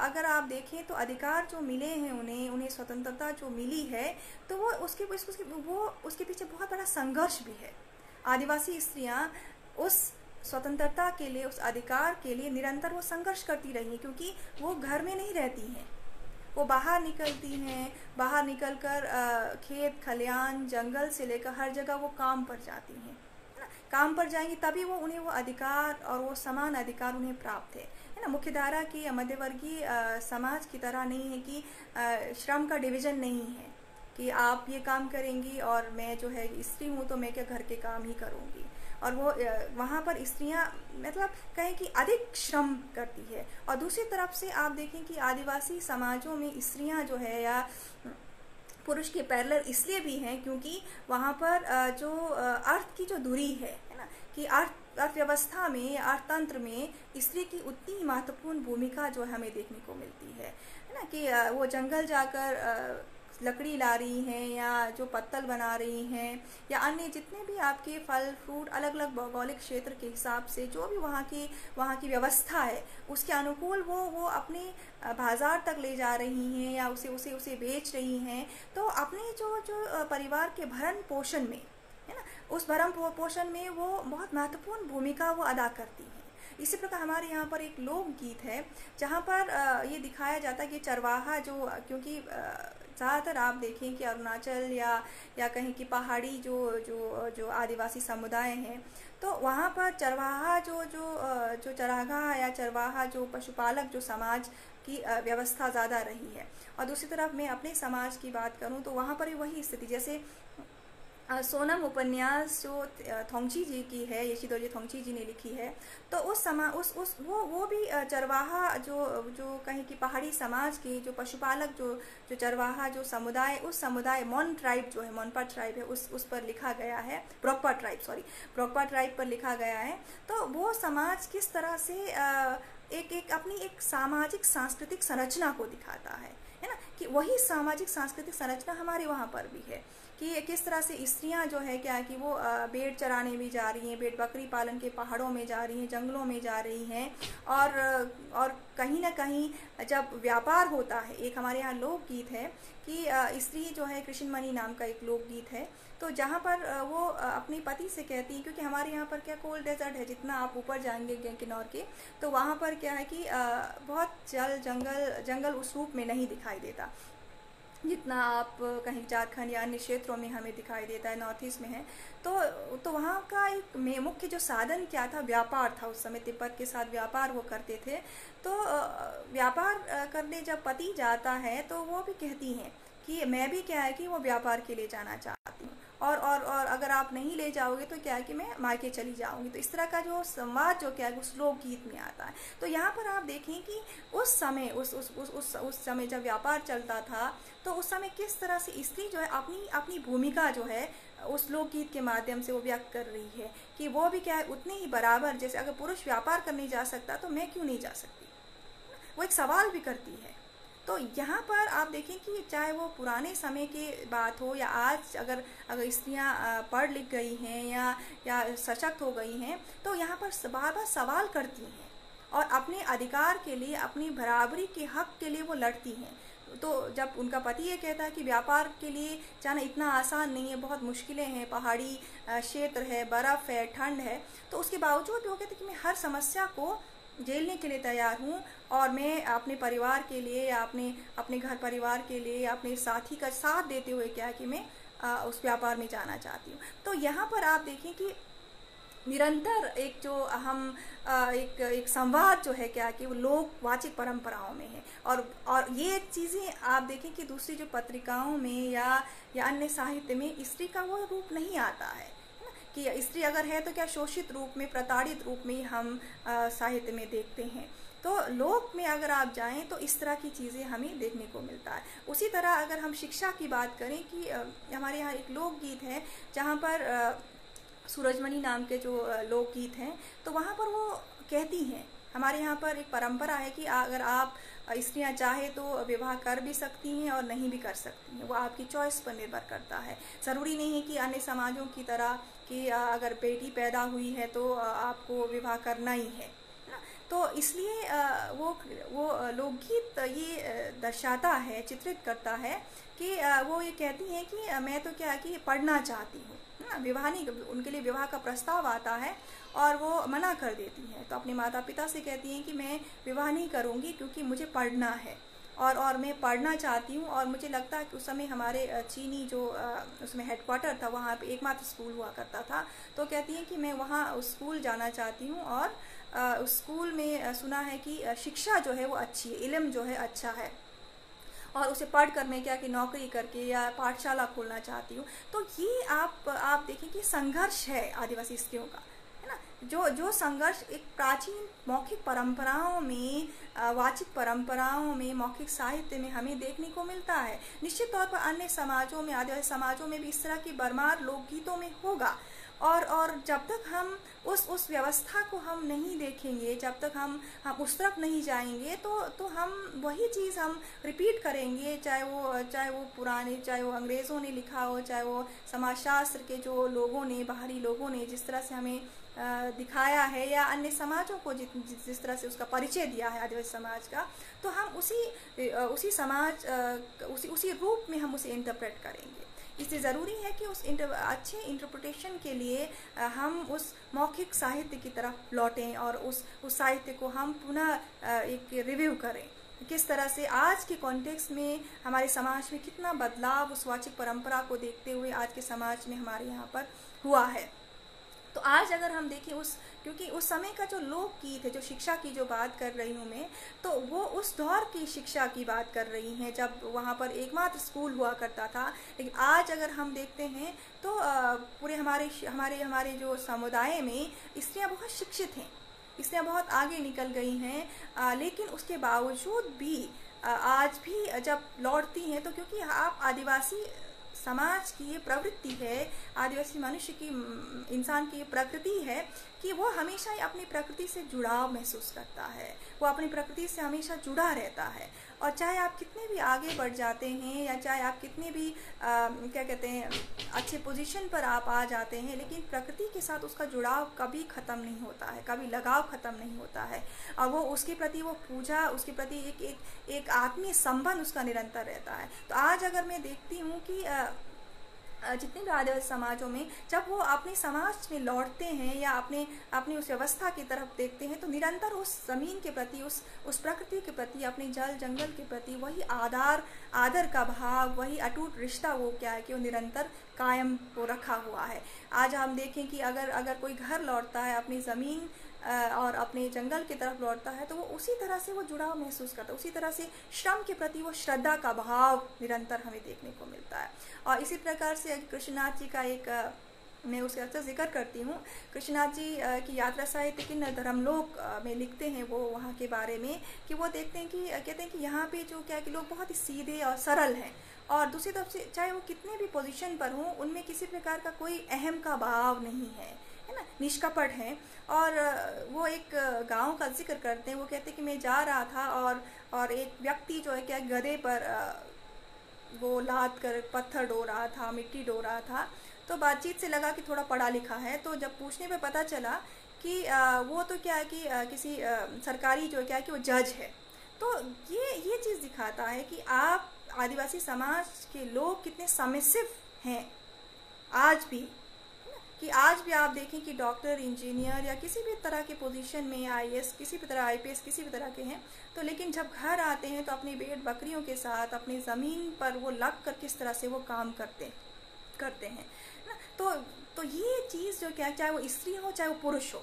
अगर आप देखें तो अधिकार जो मिले हैं उन्हें स्वतंत्रता जो मिली है, तो वो उसके पीछे बहुत बड़ा संघर्ष भी है। आदिवासी स्त्रियां उस स्वतंत्रता के लिए, उस अधिकार के लिए निरंतर वो संघर्ष करती रही हैं, क्योंकि वो घर में नहीं रहती हैं, वो बाहर निकलती हैं, बाहर निकलकर खेत खलियान जंगल से लेकर हर जगह वो काम पर जाती हैं, है ना। काम पर जाएंगी तभी उन्हें वो अधिकार और वो समान अधिकार उन्हें प्राप्त है ना। मुख्यधारा की मध्यवर्गीय समाज की तरह नहीं है कि श्रम का डिवीज़न नहीं है कि आप ये काम करेंगी और मैं जो है स्त्री हूँ तो मैं क्या घर के काम ही करूँगी, और वो वहाँ पर स्त्रियाँ मतलब कहें कि अधिक श्रम करती है। और दूसरी तरफ से आप देखें कि आदिवासी समाजों में स्त्रियाँ जो है या पुरुष के पैरेलल इसलिए भी हैं क्योंकि वहाँ पर जो अर्थ की जो दूरी है ना, कि अर्थव्यवस्था में, अर्थतंत्र में स्त्री की उतनी महत्वपूर्ण भूमिका जो हमें देखने को मिलती है ना, कि वो जंगल जाकर लकड़ी ला रही हैं, या जो पत्तल बना रही हैं, या अन्य जितने भी आपके फल फ्रूट अलग अलग भौगोलिक क्षेत्र के हिसाब से जो भी वहाँ की व्यवस्था है उसके अनुकूल वो अपने बाज़ार तक ले जा रही हैं, या उसे बेच रही हैं। तो अपने जो परिवार के भरण पोषण में, है ना, उस भरण पोषण में वो बहुत महत्वपूर्ण भूमिका वो अदा करती हैं। इसी प्रकार हमारे यहाँ पर एक लोकगीत है जहाँ पर ये दिखाया जाता है कि चरवाहा जो, क्योंकि ज़्यादातर आप देखें कि अरुणाचल या कहीं की पहाड़ी जो आदिवासी समुदाय हैं, तो वहाँ पर चरवाहा जो चरागाह या चरवाहा जो पशुपालक जो समाज की व्यवस्था ज़्यादा रही है। और दूसरी तरफ मैं अपने समाज की बात करूँ तो वहाँ पर वही स्थिति, जैसे सोनम उपन्यास जो थोंगची जी की है, येशीदोर्जी थोंगची जी ने लिखी है, तो वो भी चरवाहा जो कहीं की पहाड़ी समाज की जो पशुपालक जो चरवाहा जो समुदाय, उस समुदाय मोन ट्राइब जो है, मोनपा ट्राइब है, उस पर लिखा गया है, ब्रोकपा ट्राइब पर लिखा गया है। तो वो समाज किस तरह से एक अपनी एक सामाजिक सांस्कृतिक संरचना को दिखाता है ना, कि वही सामाजिक सांस्कृतिक संरचना हमारे वहाँ पर भी है कि किस तरह से स्त्रियां जो है क्या कि वो भेड़ चराने भी जा रही हैं, भेड़ बकरी पालन के पहाड़ों में जा रही हैं, जंगलों में जा रही हैं, और कहीं ना कहीं जब व्यापार होता है, एक हमारे यहाँ लोकगीत है कि स्त्री जो है, कृष्णमणि नाम का एक लोकगीत है, तो जहाँ पर वो अपने पति से कहती है, क्योंकि हमारे यहाँ पर क्या कोल्ड डेजर्ट है, जितना आप ऊपर जाएंगे किन्नौर के, तो वहाँ पर क्या है कि बहुत जंगल उस रूप में नहीं दिखाई देता जितना आप कहीं झारखंड या अन्य क्षेत्रों में हमें दिखाई देता है, नॉर्थ ईस्ट में है। तो वहाँ का एक मुख्य जो साधन क्या था, व्यापार था। उस समय तिब्बत के साथ व्यापार वो करते थे। तो व्यापार करने जब पति जाता है तो वो भी कहती हैं कि मैं भी क्या है कि वो व्यापार के लिए जाना चाहती हूँ, और अगर आप नहीं ले जाओगे तो क्या है कि मैं मायके चली जाऊंगी। तो इस तरह का जो संवाद जो क्या है उस लोकगीत में आता है। तो यहाँ पर आप देखें कि उस समय उस समय जब व्यापार चलता था तो उस समय किस तरह से स्त्री जो है अपनी भूमिका जो है उस लोकगीत के माध्यम से वो व्यक्त कर रही है कि वो भी क्या है उतने ही बराबर, जैसे अगर पुरुष व्यापार करने जा सकता तो मैं क्यों नहीं जा सकती, वो एक सवाल भी करती है। तो यहाँ पर आप देखें कि चाहे वो पुराने समय की बात हो या आज, अगर स्त्रियाँ पढ़ लिख गई हैं या सशक्त हो गई हैं, तो यहाँ पर बार बार सवाल करती हैं और अपने अधिकार के लिए, अपनी बराबरी के हक के लिए वो लड़ती हैं। तो जब उनका पति ये कहता है कि व्यापार के लिए जाना इतना आसान नहीं है, बहुत मुश्किलें हैं, पहाड़ी क्षेत्र है, बर्फ़ है, ठंड है, तो उसके बावजूद वो कहते हैं कि मैं हर समस्या को झेलने के लिए तैयार हूँ, और मैं अपने परिवार के लिए या अपने अपने घर परिवार के लिए या अपने साथी का साथ देते हुए क्या है कि मैं उस व्यापार में जाना चाहती हूँ। तो यहाँ पर आप देखें कि निरंतर एक जो हम एक एक संवाद जो है क्या कि वो लोकवाचिक परंपराओं में है। और ये चीज़ें आप देखें कि दूसरी जो पत्रिकाओं में या अन्य साहित्य में स्त्री का वो रूप नहीं आता है ना, कि स्त्री अगर है तो क्या शोषित रूप में, प्रताड़ित रूप में हम साहित्य में देखते हैं। तो लोक में अगर आप जाएं तो इस तरह की चीज़ें हमें देखने को मिलता है। उसी तरह अगर हम शिक्षा की बात करें कि हमारे यहाँ एक लोकगीत है जहाँ पर सूरजमणि नाम के जो लोकगीत हैं, तो वहाँ पर वो कहती हैं, हमारे यहाँ पर एक परंपरा है कि अगर आप स्त्रियाँ चाहे तो विवाह कर भी सकती हैं और नहीं भी कर सकती हैं, वो आपकी चॉइस पर निर्भर करता है। ज़रूरी नहीं है कि अन्य समाजों की तरह कि अगर बेटी पैदा हुई है तो आपको विवाह करना ही है ना। तो इसलिए वो लोकगीत ये दर्शाता है, चित्रित करता है कि वो ये कहती हैं कि मैं तो क्या कि पढ़ना चाहती हूँ ना, विवाह नहीं, उनके लिए विवाह का प्रस्ताव आता है और वो मना कर देती हैं। तो अपने माता पिता से कहती हैं कि मैं विवाह नहीं करूँगी क्योंकि मुझे पढ़ना है और मैं पढ़ना चाहती हूँ। और मुझे लगता है कि उस समय हमारे चीनी जो उसमें हेडक्वार्टर था, वहाँ पे एकमात्र स्कूल हुआ करता था। तो कहती हैं कि मैं वहाँ उस स्कूल जाना चाहती हूँ और उस स्कूल में सुना है कि शिक्षा जो है वो अच्छी है, इल्म जो है अच्छा है, और उसे पढ़ कर मैं क्या कि नौकरी करके या पाठशाला खोलना चाहती हूँ। तो ये आप देखें कि संघर्ष है आदिवासी स्त्रियों का, है ना। जो संघर्ष एक प्राचीन मौखिक परंपराओं में, वाचिक परंपराओं में, मौखिक साहित्य में हमें देखने को मिलता है। निश्चित तौर पर अन्य समाजों में, आदिवासी समाजों में भी इस तरह की भरमार लोकगीतों में होगा। और जब तक हम उस व्यवस्था को हम नहीं देखेंगे, जब तक हम उस तरफ नहीं जाएंगे, तो हम वही चीज़ हम रिपीट करेंगे, चाहे वो पुराने, चाहे वो अंग्रेज़ों ने लिखा हो, चाहे वो समाजशास्त्र के जो लोगों ने, बाहरी लोगों ने जिस तरह से हमें दिखाया है, या अन्य समाजों को जिस तरह से उसका परिचय दिया है आदिवासी समाज का, तो हम उसी समाज उसी रूप में हम उसे इंटरप्रेट करेंगे। इसलिए ज़रूरी है कि उस अच्छे इंटरप्रिटेशन के लिए हम उस मौखिक साहित्य की तरफ लौटें और उस साहित्य को हम पुनः एक रिव्यू करें, किस तरह से आज के कॉन्टेक्स्ट में हमारे समाज में कितना बदलाव उस वाचिक परंपरा को देखते हुए आज के समाज में हमारे यहाँ पर हुआ है। तो आज अगर हम देखें क्योंकि उस समय का जो लोकगीत है, जो शिक्षा की जो बात कर रही हूँ मैं, तो वो उस दौर की शिक्षा की बात कर रही हैं जब वहाँ पर एकमात्र स्कूल हुआ करता था। लेकिन आज अगर हम देखते हैं तो पूरे हमारे जो समुदाय में स्त्रियाँ बहुत शिक्षित हैं, स्त्रियाँ बहुत आगे निकल गई हैं। लेकिन उसके बावजूद भी आज भी जब लौटती हैं, तो क्योंकि आप आदिवासी समाज की ये प्रवृत्ति है, आदिवासी मनुष्य की, इंसान की ये प्रकृति है कि वो हमेशा अपनी प्रकृति से जुड़ाव महसूस करता है, वो अपनी प्रकृति से हमेशा जुड़ा रहता है। और चाहे आप कितने भी आगे बढ़ जाते हैं या चाहे आप कितने भी क्या कहते हैं अच्छे पोजीशन पर आप आ जाते हैं, लेकिन प्रकृति के साथ उसका जुड़ाव कभी ख़त्म नहीं होता है, कभी लगाव ख़त्म नहीं होता है। और वो उसके प्रति वो पूजा, उसके प्रति एक आत्मीय संबंध उसका निरंतर रहता है। तो आज अगर मैं देखती हूँ कि जितने भी आदिवासी समाजों में जब वो अपने समाज में लौटते हैं या अपनी उस व्यवस्था की तरफ देखते हैं, तो निरंतर उस ज़मीन के प्रति, उस प्रकृति के प्रति, अपने जल जंगल के प्रति वही आदर का भाव, वही अटूट रिश्ता वो क्या है कि वो निरंतर कायम वो रखा हुआ है। आज हम देखें कि अगर कोई घर लौटता है, अपनी ज़मीन और अपने जंगल की तरफ लौटता है, तो वो उसी तरह से वो जुड़ाव महसूस करता है, उसी तरह से श्रम के प्रति वो श्रद्धा का भाव निरंतर हमें देखने को मिलता है। और इसी प्रकार से कृष्णनाथ जी का एक मैं उसका अक्सर जिक्र करती हूँ, कृष्णनाथ जी की यात्रा साहित्य किन्नर धर्मलोक में लिखते हैं वो वहाँ के बारे में कि वो देखते हैं कि कहते हैं कि यहाँ पे जो क्या कि लोग बहुत ही सीधे और सरल हैं, और दूसरी तरफ से चाहे वो कितने भी पोजीशन पर हों, उनमें किसी प्रकार का कोई अहम का भाव नहीं है ना, निष्कपट हैं। और वो एक गांव का जिक्र करते हैं, वो कहते हैं कि मैं जा रहा था और एक व्यक्ति जो है क्या गधे पर वो लाद कर पत्थर ढो रहा था, मिट्टी ढो रहा था। तो बातचीत से लगा कि थोड़ा पढ़ा लिखा है, तो जब पूछने पे पता चला कि वो तो क्या है कि किसी सरकारी जो है क्या है कि वो जज है। तो ये चीज़ दिखाता है कि आप आदिवासी समाज के लोग कितने सबमिसिव हैं आज भी, कि आज भी आप देखें कि डॉक्टर, इंजीनियर या किसी भी तरह के पोजीशन में, आईएएस, किसी भी तरह आईपीएस, किसी भी तरह के हैं, तो लेकिन जब घर आते हैं तो अपनी भेड़ बकरियों के साथ अपनी ज़मीन पर वो लग कर किस तरह से वो काम करते हैं ना। तो ये चीज़ जो क्या, चाहे वो स्त्री हो चाहे वो पुरुष हो,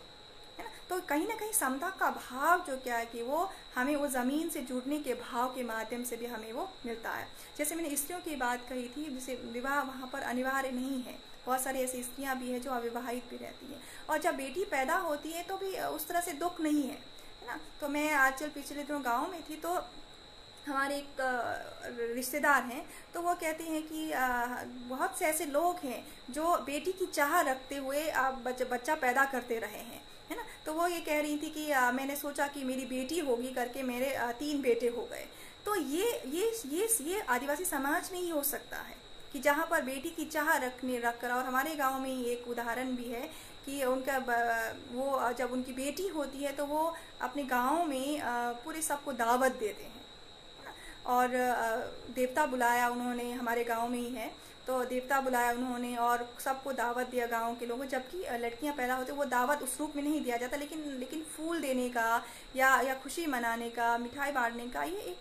है ना, तो कहीं ना कहीं समता का भाव जो क्या है कि वो हमें वो ज़मीन से जुड़ने के भाव के माध्यम से भी हमें वो मिलता है। जैसे मैंने स्त्रियों की बात कही थी, जैसे विवाह वहाँ पर अनिवार्य नहीं है, बहुत सारी ऐसी स्त्रियाँ भी हैं जो अविवाहित भी रहती हैं, और जब बेटी पैदा होती है तो भी उस तरह से दुख नहीं है ना। तो मैं आजकल पिछले दिनों गाँव में थी, तो हमारे एक रिश्तेदार हैं, तो वो कहते हैं कि बहुत से ऐसे लोग हैं जो बेटी की चाह रखते हुए बच्चा पैदा करते रहे हैं, है ना। तो वो ये कह रही थी कि मैंने सोचा कि मेरी बेटी होगी करके मेरे 3 बेटे हो गए। तो ये आदिवासी समाज में ही हो सकता है कि जहाँ पर बेटी की चाह रखकर, और हमारे गांव में ही एक उदाहरण भी है कि उनका वो जब उनकी बेटी होती है तो वो अपने गांव में पूरे सबको दावत देते हैं, और देवता बुलाया उन्होंने, हमारे गांव में ही है, तो देवता बुलाया उन्होंने और सबको दावत दिया गांव के लोगों। जबकि लड़कियां पैदा होती वो दावत उस रूप में नहीं दिया जाता, लेकिन फूल देने का या खुशी मनाने का, मिठाई बांटने का, ये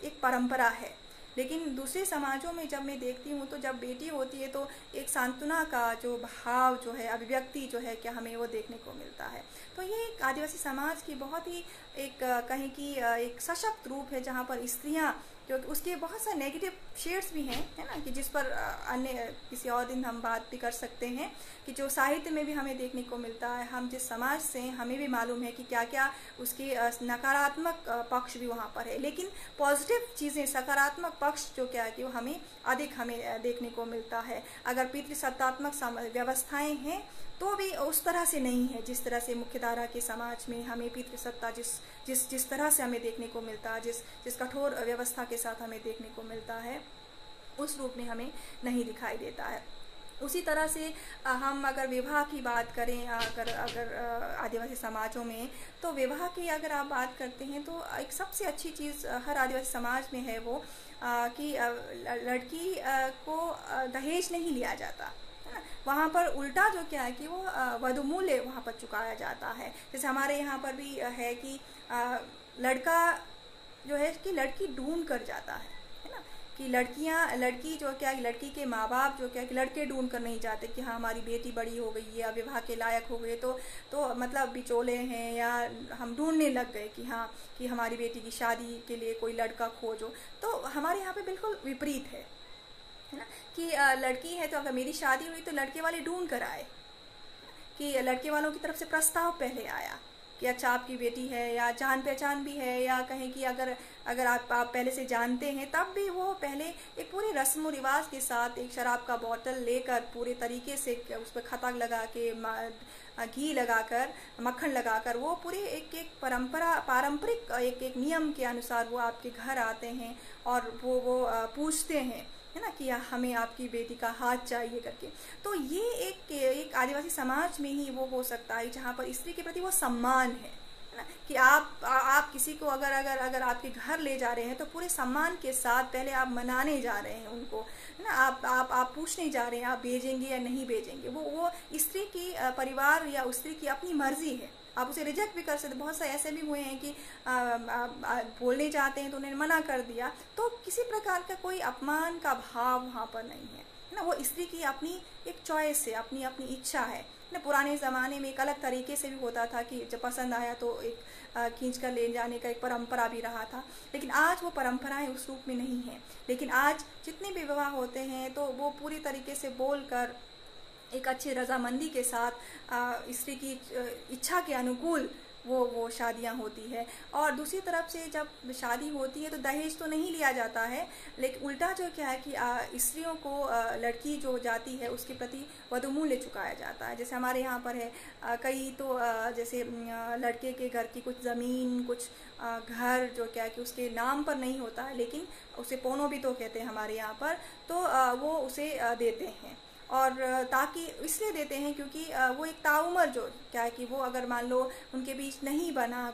एक परंपरा है। लेकिन दूसरे समाजों में जब मैं देखती हूँ तो जब बेटी होती है तो एक सांत्वना का जो भाव जो है, अभिव्यक्ति जो है क्या, हमें वो देखने को मिलता है। तो ये एक आदिवासी समाज की बहुत ही एक कहें कि एक सशक्त रूप है, जहाँ पर स्त्रियाँ, क्योंकि उसके बहुत सारे नेगेटिव शेड्स भी हैं, है ना, कि जिस पर अन्य किसी और दिन हम बात भी कर सकते हैं, कि जो साहित्य में भी हमें देखने को मिलता है। हम जिस समाज से हमें भी मालूम है कि क्या क्या उसके नकारात्मक पक्ष भी वहाँ पर है, लेकिन पॉजिटिव चीज़ें, सकारात्मक पक्ष जो क्या है कि वो हमें अधिक देखने को मिलता है। अगर पितृसत्तात्मक व्यवस्थाएं हैं तो भी उस तरह से नहीं है जिस तरह से मुख्यधारा के समाज में हमें पितृसत्ता जिस तरह से हमें देखने को मिलता है, जिस कठोर व्यवस्था के साथ हमें देखने को मिलता है, उस रूप में हमें नहीं दिखाई देता है। उसी तरह से हम अगर विवाह की बात करें, अगर आदिवासी समाजों में, तो विवाह की अगर आप बात करते हैं तो एक सबसे अच्छी चीज़ हर आदिवासी समाज में है वो कि लड़की को दहेज नहीं लिया जाता, वहाँ पर उल्टा जो क्या है कि वो वधू मूल्य वहाँ पर चुकाया जाता है। जैसे हमारे यहाँ पर भी है कि लड़का जो है कि लड़की ढूंढ कर जाता है ना, कि लड़की जो क्या, लड़की के माँ बाप जो क्या कि लड़के ढूंढ कर नहीं जाते कि हाँ हमारी बेटी बड़ी हो गई है, विवाह के लायक हो गए, तो मतलब बिचौले हैं या हम ढूंढने लग गए कि हाँ कि हमारी बेटी की शादी के लिए कोई लड़का खोजो। तो हमारे यहाँ पे बिल्कुल विपरीत है ना, कि लड़की है तो अगर मेरी शादी हुई तो लड़के वाले ढूंढ कर आए, कि लड़के वालों की तरफ से प्रस्ताव पहले आया कि अच्छा आपकी बेटी है, या जान पहचान भी है, या कहें कि अगर आप पहले से जानते हैं, तब भी वो पहले एक पूरे रस्म रिवाज के साथ एक शराब का बोतल लेकर पूरे तरीके से उस पर खतक लगा के, घी लगाकर, मक्खन लगाकर, वो पूरे एक पारंपरिक एक नियम के अनुसार वो आपके घर आते हैं और वो पूछते हैं, है ना, कि हमें आपकी बेटी का हाथ चाहिए करके। तो ये एक आदिवासी समाज में ही वो हो सकता है जहाँ पर स्त्री के प्रति वो सम्मान है ना, कि आप किसी को अगर आपके घर ले जा रहे हैं तो पूरे सम्मान के साथ पहले आप मनाने जा रहे हैं उनको, है ना, आप पूछने जा रहे हैं आप भेजेंगे या नहीं भेजेंगे। वो स्त्री की परिवार या स्त्री की अपनी मर्जी है, आप उसे रिजेक्ट भी कर सकते। बहुत से ऐसे भी हुए हैं कि बोलने जाते हैं तो उन्होंने मना कर दिया, तो किसी प्रकार का कोई अपमान का भाव वहाँ पर नहीं है ना। वो स्त्री की अपनी एक चॉइस है, अपनी इच्छा है ना। पुराने ज़माने में एक अलग तरीके से भी होता था कि जब पसंद आया तो एक खींच कर ले जाने का एक परंपरा भी रहा था, लेकिन आज वो परंपराएं उस रूप में नहीं है। लेकिन आज जितने भी विवाह होते हैं तो वो पूरी तरीके से बोल कर एक अच्छी रजामंदी के साथ स्त्री की इच्छा के अनुकूल वो शादियां होती है। और दूसरी तरफ से जब शादी होती है तो दहेज तो नहीं लिया जाता है, लेकिन उल्टा जो क्या है कि स्त्रियों को लड़की जो जाती है उसके प्रति वधूमूल्य चुकाया जाता है। जैसे हमारे यहाँ पर है कई तो जैसे लड़के के घर की कुछ ज़मीन, कुछ घर जो क्या है कि उसके नाम पर नहीं होता है, लेकिन उसे पोनो भी तो कहते हैं हमारे यहाँ पर, तो वो उसे देते हैं। और ताकि इसलिए देते हैं क्योंकि वो एक ताउम्र जो क्या है कि वो अगर मान लो उनके बीच नहीं बना,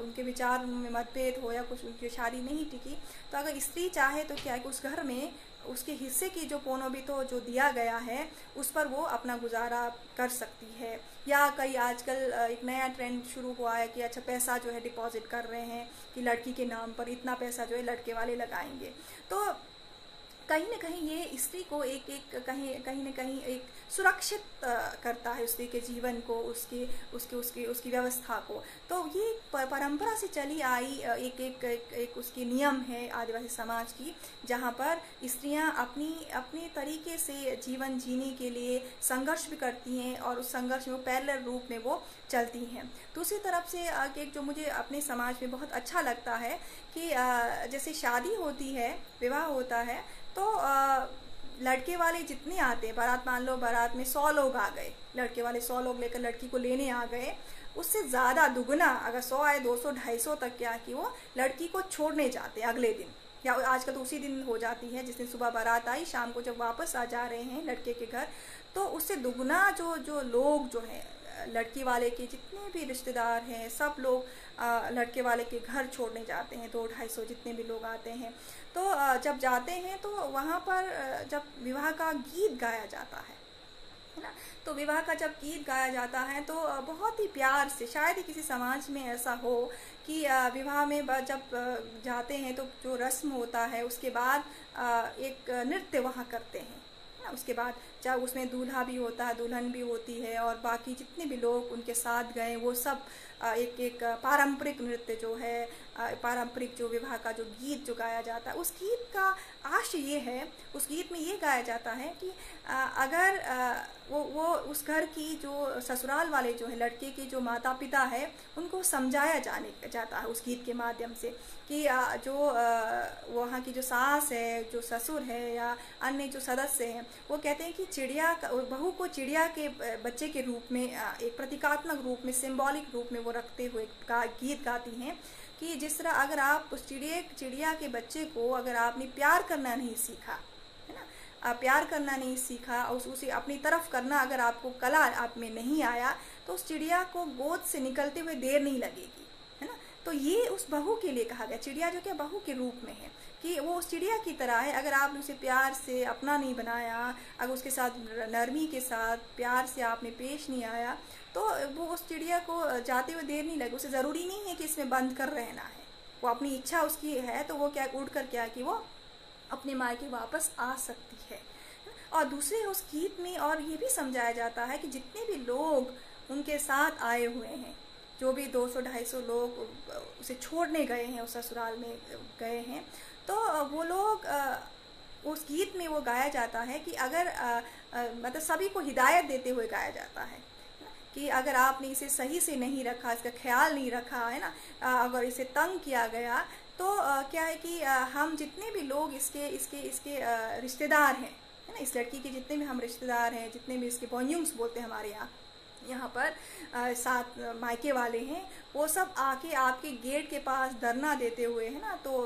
उनके विचार में मतभेद हो या कुछ उनकी शादी नहीं टिकी, तो अगर स्त्री चाहे तो क्या है कि उस घर में उसके हिस्से की जो पोनोबितो जो दिया गया है उस पर वो अपना गुजारा कर सकती है। या कई आजकल एक नया ट्रेंड शुरू हुआ है कि अच्छा पैसा जो है डिपॉजिट कर रहे हैं कि लड़की के नाम पर इतना पैसा जो है लड़के वाले लगाएंगे। तो कहीं न कहीं ये स्त्री को कहीं न कहीं एक सुरक्षित करता है स्त्री के जीवन को, उसकी व्यवस्था को। तो ये परंपरा से चली आई एक उसकी नियम है आदिवासी समाज की, जहाँ पर स्त्रियां अपनी तरीके से जीवन जीने के लिए संघर्ष भी करती हैं और उस संघर्ष में पैरेलल रूप में वो चलती हैं। दूसरी तरफ से एक जो मुझे अपने समाज में बहुत अच्छा लगता है कि जैसे शादी होती है, विवाह होता है, तो लड़के वाले जितने आते हैं, बारात मान लो बारात में 100 लोग आ गए, लड़के वाले 100 लोग लेकर लड़की को लेने आ गए, उससे ज़्यादा दुगना अगर 100 आए 200 250 तक क्या कि वो लड़की को छोड़ने जाते हैं अगले दिन, या आजकल तो उसी दिन हो जाती है जिस दिन सुबह बारात आई, शाम को जब वापस आ जा रहे हैं लड़के के घर, तो उससे दुगना जो लोग जो हैं लड़की वाले के जितने भी रिश्तेदार हैं सब लोग लड़के वाले के घर छोड़ने जाते हैं। 200-250 जितने भी लोग आते हैं, तो जब जाते हैं तो वहाँ पर जब विवाह का गीत गाया जाता है ना, तो विवाह का जब गीत गाया जाता है तो बहुत ही प्यार से, शायद ही किसी समाज में ऐसा हो कि विवाह में जब जाते हैं तो जो रस्म होता है उसके बाद एक नृत्य वहाँ करते हैं। उसके बाद जब उसमें दूल्हा भी होता है, दुल्हन भी होती है और बाकी जितने भी लोग उनके साथ गए वो सब एक पारंपरिक नृत्य जो है, पारंपरिक जो विवाह का जो गीत जो गाया जाता है, उस गीत का आशय ये है, उस गीत में ये गाया जाता है कि अगर वो उस घर की जो ससुराल वाले जो है लड़के के जो माता पिता है उनको समझाया जाता है उस गीत के माध्यम से कि जो वहाँ की जो सास है, जो ससुर है या अन्य जो सदस्य हैं, वो कहते हैं कि बहू को चिड़िया के बच्चे के रूप में, एक प्रतीकात्मक रूप में, सिंबॉलिक रूप में वो रखते हुए गीत गाती हैं कि जिस तरह अगर आप उस चिड़िया के बच्चे को अगर आपने प्यार करना नहीं सीखा है ना, प्यार करना नहीं सीखा और उसे अपनी तरफ करना अगर आपको कला आप में नहीं आया, तो उस चिड़िया को गोद से निकलते हुए देर नहीं लगेगी, है ना। तो ये उस बहू के लिए कहा गया, चिड़िया जो क्या बहू के रूप में है कि वो उस चिड़िया की तरह है, अगर आपने उसे प्यार से अपना नहीं बनाया, अगर उसके साथ नरमी के साथ प्यार से आपने पेश नहीं आया, तो वो उस चिड़िया को जाते हुए देर नहीं लगे। उसे ज़रूरी नहीं है कि इसमें बंद कर रहना है, वो अपनी इच्छा उसकी है तो वो क्या उड़ कर क्या कि वो अपने मायके वापस आ सकती है। और दूसरे उस गीत में और ये भी समझाया जाता है कि जितने भी लोग उनके साथ आए हुए हैं, जो भी 200-250 लोग उसे छोड़ने गए हैं, उस ससुराल में गए हैं, तो वो लोग उस गीत में वो गाया जाता है कि अगर मतलब सभी को हिदायत देते हुए गाया जाता है कि अगर आपने इसे सही से नहीं रखा, इसका ख्याल नहीं रखा है ना, अगर इसे तंग किया गया तो क्या है कि हम जितने भी लोग इसके रिश्तेदार हैं, है ना, इस लड़की के जितने भी हम रिश्तेदार हैं, जितने भी इसके बॉन्यूम्स बोलते हैं हमारे यहाँ पर साथ मायके वाले हैं, वो सब आके आपके गेट के पास धरना देते हुए, है ना, तो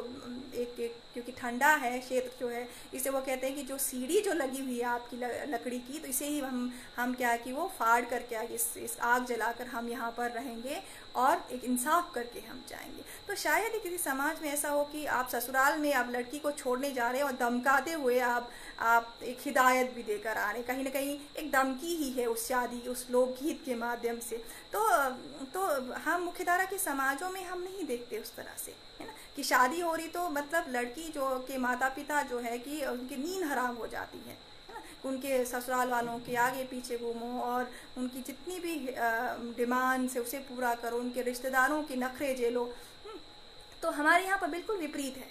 एक क्योंकि ठंडा है क्षेत्र जो है, इसे वो कहते हैं कि जो सीढ़ी जो लगी हुई है आपकी लकड़ी की, तो इसे ही हम क्या कि वो फाड़ कर क्या इस आग जलाकर हम यहाँ पर रहेंगे और एक इंसाफ करके हम जाएंगे। तो शायद ही किसी समाज में ऐसा हो कि आप ससुराल में आप लड़की को छोड़ने जा रहे हैं और धमकाते हुए आप एक हिदायत भी देकर आ रहे हैं, कहीं ना कहीं एक धमकी ही है उस शादी, उस लोकगीत के माध्यम से। तो हम मुख्यधारा के समाजों में हम नहीं देखते उस तरह से, है ना, कि शादी हो रही तो मतलब लड़की जो के माता पिता जो है कि उनकी नींद हराम हो जाती है ना, उनके ससुराल वालों के आगे पीछे घूमो और उनकी जितनी भी डिमांड्स है उसे पूरा करो, उनके रिश्तेदारों की नखरे झेलो। तो हमारे यहाँ पर बिल्कुल विपरीत है,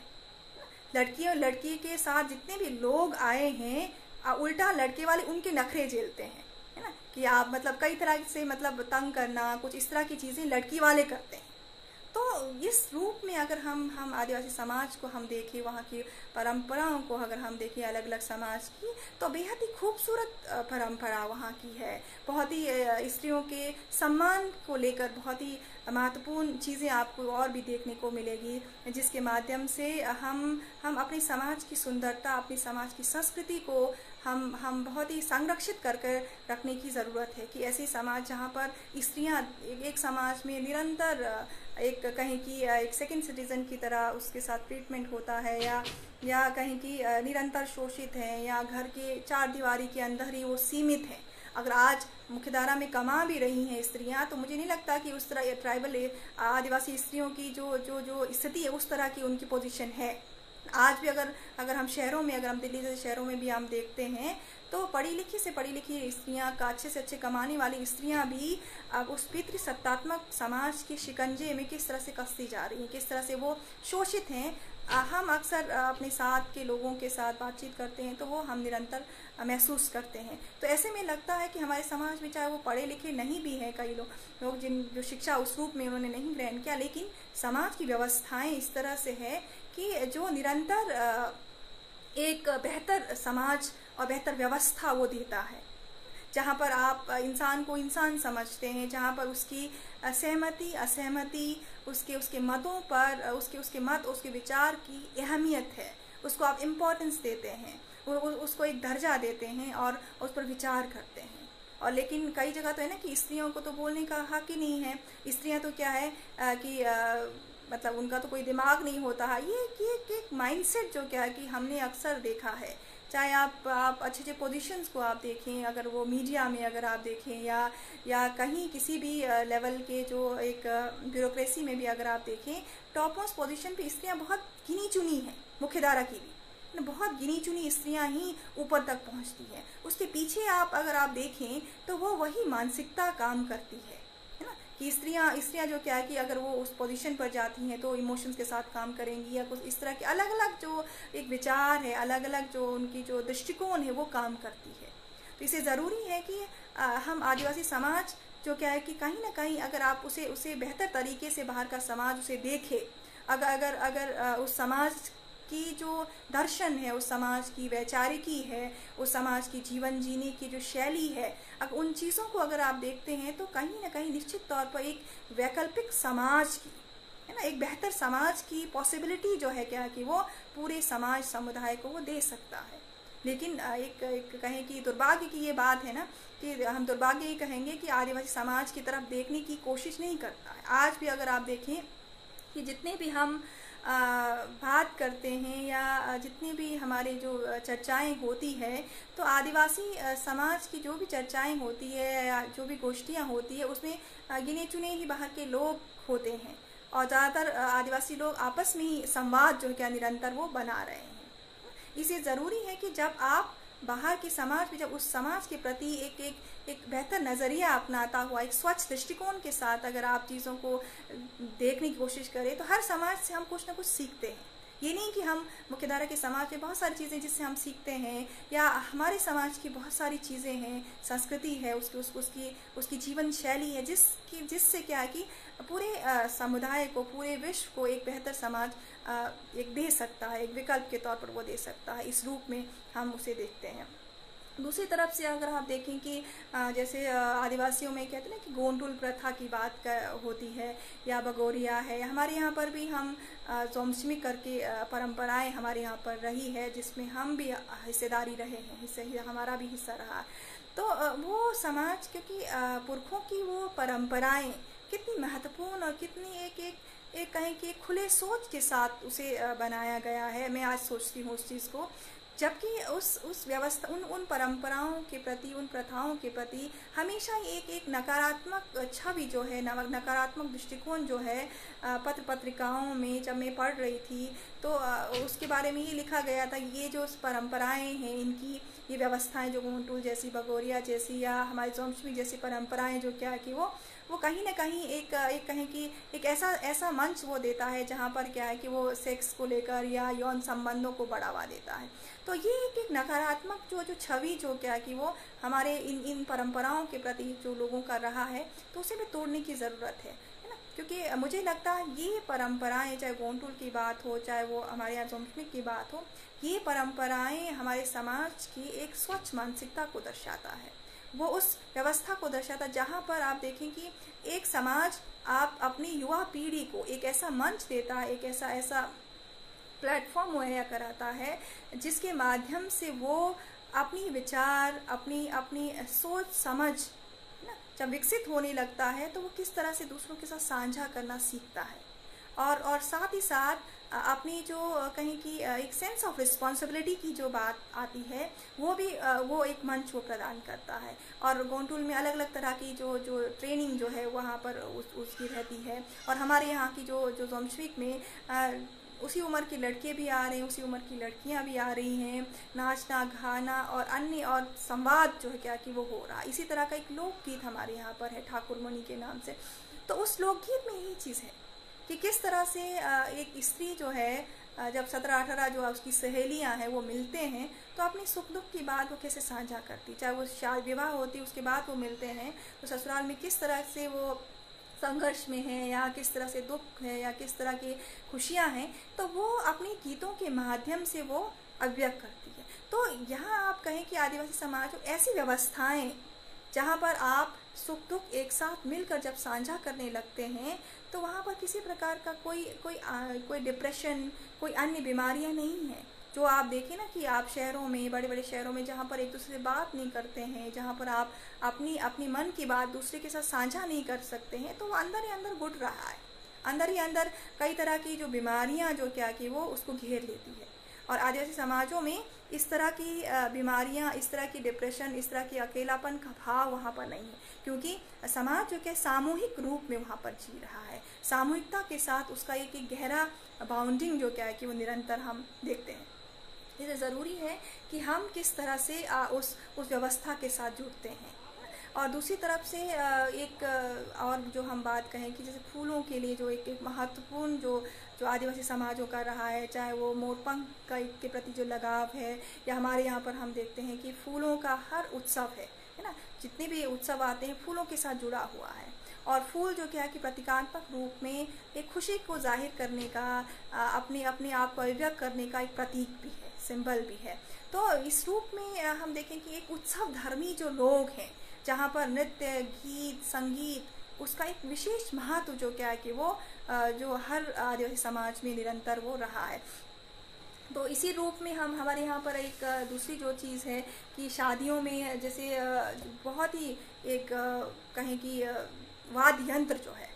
लड़की और लड़की के साथ जितने भी लोग आए हैं उल्टा लड़के वाले उनके नखरे झेलते हैं, है ना, कि आप मतलब कई तरह से मतलब तंग करना, कुछ इस तरह की चीज़ें लड़की वाले करते हैं। तो इस रूप में अगर हम आदिवासी समाज को हम देखें, वहाँ की परंपराओं को अगर हम देखें अलग अलग समाज की, तो बेहद ही खूबसूरत परंपरा वहाँ की है। बहुत ही स्त्रियों के सम्मान को लेकर बहुत ही महत्वपूर्ण चीज़ें आपको और भी देखने को मिलेगी, जिसके माध्यम से हम अपने समाज की सुंदरता, अपनी समाज की संस्कृति को हम बहुत ही संरक्षित कर रखने की ज़रूरत है। कि ऐसी समाज जहाँ पर स्त्रियाँ एक समाज में निरंतर एक कहें कि एक सेकंड सिटीजन की तरह उसके साथ ट्रीटमेंट होता है, या कहें कि निरंतर शोषित हैं, या घर के चार दीवारी के अंदर ही वो सीमित हैं। अगर आज मुख्यधारा में कमा भी रही हैं स्त्रियां, तो मुझे नहीं लगता कि उस तरह ट्राइबल आदिवासी स्त्रियों की जो स्थिति है उस तरह की उनकी पोजीशन है। आज भी अगर हम शहरों में, अगर हम दिल्ली जैसे शहरों में भी हम देखते हैं, तो पढ़ी लिखी स्त्रियां का अच्छे से अच्छे कमाने वाली स्त्रियां भी अब उस पितृसत्तात्मक समाज के शिकंजे में किस तरह से कसती जा रही हैं, किस तरह से वो शोषित हैं। हम अक्सर अपने साथ के लोगों के साथ बातचीत करते हैं तो वो हम निरंतर महसूस करते हैं। तो ऐसे में लगता है कि हमारे समाज में, चाहे वो पढ़े लिखे नहीं भी हैं कई लोग जो शिक्षा उस रूप में उन्होंने नहीं ग्रहण किया, लेकिन समाज की व्यवस्थाएं इस तरह से है कि जो निरंतर एक बेहतर समाज और बेहतर व्यवस्था वो देता है, जहाँ पर आप इंसान को इंसान समझते हैं, जहाँ पर उसकी सहमति असहमति, उसके मतों पर उसके मत, उसके विचार की अहमियत है, उसको आप इम्पोर्टेंस देते हैं, उसको एक दर्जा देते हैं और उस पर विचार करते हैं। और लेकिन कई जगह तो है ना कि स्त्रियों को तो बोलने का हक ही नहीं है। स्त्रियां तो क्या है कि मतलब उनका तो कोई दिमाग नहीं होता है। ये एक माइंडसेट जो क्या है कि हमने अक्सर देखा है, चाहे आप अच्छे अच्छे पोजीशंस को आप देखें, अगर वो मीडिया में अगर आप देखें, या कहीं किसी भी लेवल के जो एक ब्यूरोक्रेसी में भी अगर आप देखें, टॉप मोस्ट पोजीशन पे स्त्रियां बहुत गिनी चुनी हैं, मुख्यधारा की भी बहुत गिनी चुनी स्त्रियां ही ऊपर तक पहुंचती हैं। उसके पीछे अगर आप देखें तो वो वही मानसिकता काम करती है ना, कि स्त्रियां जो क्या है कि अगर वो उस पोजीशन पर जाती हैं तो इमोशंस के साथ काम करेंगी, या कुछ इस तरह के अलग अलग जो एक विचार है, अलग अलग जो उनकी जो दृष्टिकोण है वो काम करती है। तो इसे ज़रूरी है कि हम आदिवासी समाज जो क्या है कि कहीं ना कहीं अगर आप उसे बेहतर तरीके से बाहर का समाज उसे देखे, अगर उस समाज की जो दर्शन है, उस समाज की वैचारिकी है, उस समाज की जीवन जीने की जो शैली है, अब उन चीज़ों को अगर आप देखते हैं तो कहीं ना कहीं निश्चित तौर पर एक वैकल्पिक समाज की, है ना, एक बेहतर समाज की पॉसिबिलिटी जो है क्या कि वो पूरे समाज समुदाय को वो दे सकता है। लेकिन एक कहें कि दुर्भाग्य की ये बात है ना, कि हम दुर्भाग्य ये कहेंगे कि आदिवासी समाज की तरफ देखने की कोशिश नहीं करता है। आज भी अगर आप देखें कि जितने भी हम बात करते हैं या जितनी भी हमारे जो चर्चाएं होती है, तो आदिवासी समाज की जो भी चर्चाएं होती है या जो भी गोष्ठियां होती है, उसमें गिने चुने ही बाहर के लोग होते हैं, और ज़्यादातर आदिवासी लोग आपस में ही संवाद जो क्या निरंतर वो बना रहे हैं। इसे ज़रूरी है कि जब आप बाहर के समाज में, जब उस समाज के प्रति एक बेहतर नज़रिया अपनाता हुआ, एक स्वच्छ दृष्टिकोण के साथ अगर आप चीज़ों को देखने की कोशिश करें, तो हर समाज से हम कुछ ना कुछ सीखते हैं। ये नहीं कि हम मुख्यधारा के समाज में बहुत सारी चीज़ें जिससे हम सीखते हैं, या हमारे समाज की बहुत सारी चीज़ें हैं, संस्कृति है, उसकी जीवन शैली है, जिससे क्या है कि पूरे समुदाय को, पूरे विश्व को एक बेहतर समाज एक दे सकता है, एक विकल्प के तौर पर वो दे सकता है। इस रूप में हम उसे देखते हैं। दूसरी तरफ से अगर आप देखें कि जैसे आदिवासियों में कहते हैं ना कि गोंडुल प्रथा की बात होती है, या बगोरिया है, हमारे यहाँ पर भी हम जोमसिमी करके परंपराएं हमारे यहाँ पर रही है, जिसमें हम भी हिस्सेदारी रहे हैं, हमारा भी हिस्सा रहा। तो वो समाज, क्योंकि पुरखों की वो परंपराएं कितनी महत्वपूर्ण और कितनी एक कहें कि खुले सोच के साथ उसे बनाया गया है। मैं आज सोचती हूँ उस चीज़ को, जबकि उस व्यवस्था, उन परंपराओं के प्रति, उन प्रथाओं के प्रति हमेशा एक नकारात्मक छवि जो है, नकारात्मक दृष्टिकोण जो है, पत्र पत्रिकाओं में जब मैं पढ़ रही थी तो उसके बारे में ये लिखा गया था, ये जो परंपराएं हैं, इनकी ये व्यवस्थाएं जो गोंडुल जैसी, बगोरिया जैसी, या हमारी जोमसिमी जैसी परंपराएं जो क्या है कि वो कहीं ना कहीं एक कहें कि एक ऐसा मंच वो देता है जहाँ पर क्या है कि वो सेक्स को लेकर या यौन संबंधों को बढ़ावा देता है। तो ये एक नकारात्मक जो छवि जो क्या है कि वो हमारे इन परंपराओं के प्रति जो लोगों का रहा है, तो उसे भी तोड़ने की ज़रूरत है ना। क्योंकि मुझे लगता है ये परंपराएं, चाहे गोंडुल की बात हो, चाहे वो हमारे यहाँ जोमसिमी की बात हो, ये परंपराएं हमारे समाज की एक स्वच्छ मानसिकता को दर्शाता है। वो उस व्यवस्था को दर्शाता जहाँ पर आप देखें कि एक समाज आप अपनी युवा पीढ़ी को एक ऐसा मंच देता है, एक ऐसा प्लेटफॉर्म मुहैया कराता है जिसके माध्यम से वो अपनी विचार, अपनी अपनी सोच समझ ना जब विकसित होने लगता है तो वो किस तरह से दूसरों के साथ साझा करना सीखता है। और साथ ही साथ अपनी जो कहीं की एक सेंस ऑफ रिस्पॉन्सिबिलिटी की जो बात आती है वो भी वो एक मंच वो प्रदान करता है। और गोंडटूल में अलग अलग तरह की जो जो ट्रेनिंग जो है वहाँ पर उसकी रहती है। और हमारे यहाँ की जो जो जोमशविक में उसी उम्र के लड़के भी आ रहे हैं, उसी उम्र की लड़कियां भी आ रही हैं, नाचना गाना और अन्य और संवाद जो है क्या कि वो हो रहा है। इसी तरह का एक लोकगीत हमारे यहाँ पर है ठाकुर मुनि के नाम से। तो उस लोकगीत में यही चीज़ है कि किस तरह से एक स्त्री जो है जब 17-18 जो उसकी सहेलियां हैं वो मिलते हैं तो अपनी सुख दुख की बात वो कैसे साझा करती, चाहे वो शादी विवाह होती उसके बाद वो मिलते हैं तो ससुराल में किस तरह से वो संघर्ष में है या किस तरह से दुख है या किस तरह की खुशियां हैं, तो वो अपने गीतों के माध्यम से वो अभिव्यक्त करती है। तो यहाँ आप कहें कि आदिवासी समाज ऐसी व्यवस्थाएं जहाँ पर आप सुख दुख एक साथ मिलकर जब साझा करने लगते हैं तो वहाँ पर किसी प्रकार का कोई डिप्रेशन, कोई अन्य बीमारियाँ नहीं है। जो आप देखें ना कि आप शहरों में, बड़े बड़े शहरों में जहाँ पर एक दूसरे से बात नहीं करते हैं, जहाँ पर आप अपनी मन की बात दूसरे के साथ साझा नहीं कर सकते हैं, तो वो अंदर ही अंदर घुट रहा है। अंदर ही अंदर कई तरह की जो बीमारियाँ जो क्या कि वो उसको घेर लेती है। और आदिवासी समाजों में इस तरह की बीमारियां, इस तरह की डिप्रेशन, इस तरह की अकेलापन का भाव वहाँ पर नहीं है, क्योंकि समाज जो कि सामूहिक रूप में वहाँ पर जी रहा है। सामूहिकता के साथ उसका एक गहरा बाउंडिंग जो क्या है कि वो निरंतर हम देखते हैं। इसलिए ज़रूरी है कि हम किस तरह से उस व्यवस्था के साथ जुड़ते हैं। और दूसरी तरफ से एक और जो हम बात कहें कि जैसे फूलों के लिए जो एक महत्वपूर्ण जो आदिवासी समाजों का रहा है, चाहे वो मोरपंख के प्रति जो लगाव है, या हमारे यहाँ पर हम देखते हैं कि फूलों का हर उत्सव है ना, जितने भी उत्सव आते हैं फूलों के साथ जुड़ा हुआ है। और फूल जो क्या है कि प्रतीकात्मक रूप में एक खुशी को जाहिर करने का, अपने आप को अभिव्यक्त करने का एक प्रतीक भी है, सिंबल भी है। तो इस रूप में हम देखें कि एक उत्सव धर्मी जो लोग हैं, जहाँ पर नृत्य, गीत, संगीत उसका एक विशेष महत्व जो क्या है कि वो जो हर आदिवासी समाज में निरंतर वो रहा है। तो इसी रूप में हमारे यहाँ पर एक दूसरी जो चीज़ है कि शादियों में जैसे बहुत ही एक कहें कि वाद्य यंत्र जो है,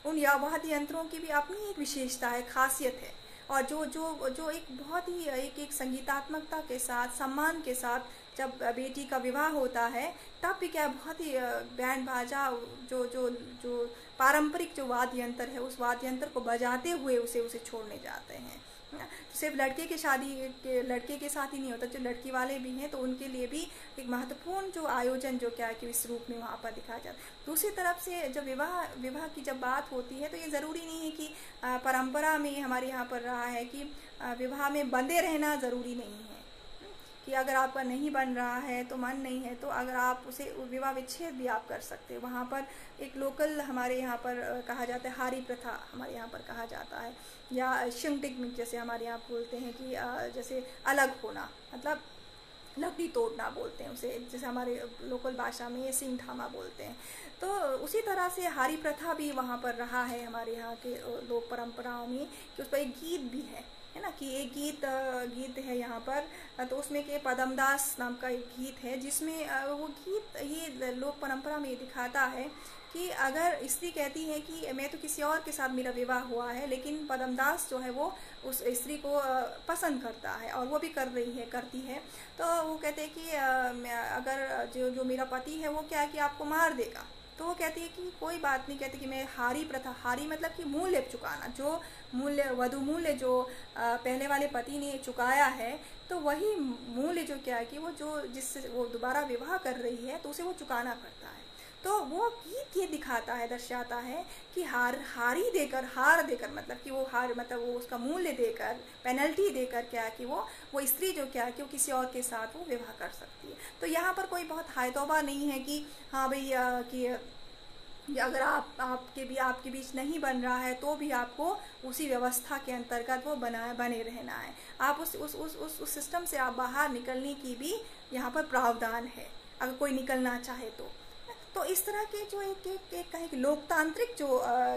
उन वाद्य यंत्रों की भी अपनी एक विशेषता है, खासियत है। और जो एक बहुत ही एक संगीतात्मकता के साथ, सम्मान के साथ जब बेटी का विवाह होता है तब भी क्या बहुत ही बैंड बाजा जो पारंपरिक जो वाद्य यंत्र है उस वाद्य यंत्र को बजाते हुए उसे छोड़ने जाते हैं। सिर्फ लड़के की शादी के लड़के के साथ ही नहीं होता, जो लड़की वाले भी हैं तो उनके लिए भी एक महत्वपूर्ण जो आयोजन जो क्या है कि इस रूप में वहाँ पर दिखाया जाता है। दूसरी तरफ से जब विवाह की जब बात होती है तो ये ज़रूरी नहीं है कि परंपरा में हमारे यहाँ पर रहा है कि विवाह में बंधे रहना ज़रूरी नहीं है, कि अगर आपका नहीं बन रहा है तो मन नहीं है तो अगर आप उसे विवाह विच्छेद भी आप कर सकते हैं। वहाँ पर एक लोकल हमारे यहाँ पर कहा जाता है हारी प्रथा, हमारे यहाँ पर कहा जाता है, या शिंगटिक जैसे हमारे यहाँ बोलते हैं कि जैसे अलग होना, मतलब लकड़ी तोड़ना बोलते हैं उसे, जैसे हमारे लोकल भाषा में सिंग ठामा बोलते हैं। तो उसी तरह से हारी प्रथा भी वहाँ पर रहा है हमारे यहाँ के लोक परंपराओं में, कि उस पर एक गीत भी है ना, कि एक गीत है यहाँ पर, तो उसमें के पदमदास नाम का एक गीत है जिसमें वो गीत ये लोक परंपरा में दिखाता है कि अगर स्त्री कहती है कि मैं तो किसी और के साथ मेरा विवाह हुआ है, लेकिन पदमदास जो है वो उस स्त्री को पसंद करता है और वो भी करती है, तो वो कहते हैं कि अगर जो मेरा पति है वो क्या है कि आपको मार देगा, तो वो कहती है कि कोई बात नहीं, कहती कि मैं हारी प्रथा, हारी मतलब कि मूल्य चुकाना, जो वधु मूल्य जो पहले वाले पति ने चुकाया है तो वही मूल्य जो क्या है कि वो जो जिससे वो दोबारा विवाह कर रही है तो उसे वो चुकाना पड़ता है। तो वो गीत ये दिखाता है, दर्शाता है कि हार देकर मतलब कि वो हार मतलब वो उसका मूल्य देकर, पेनल्टी देकर क्या कि वो स्त्री जो क्या कि वो किसी और के साथ वो विवाह कर सकती है। तो यहाँ पर कोई बहुत हाय तौबा नहीं है कि हाँ भाई कि अगर आपके बीच नहीं बन रहा है तो भी आपको उसी व्यवस्था के अंतर्गत वो बने रहना है। आप उस सिस्टम से आप बाहर निकलने की भी यहाँ पर प्रावधान है, अगर कोई निकलना चाहे तो। तो इस तरह के जो एक कहें कि लोकतांत्रिक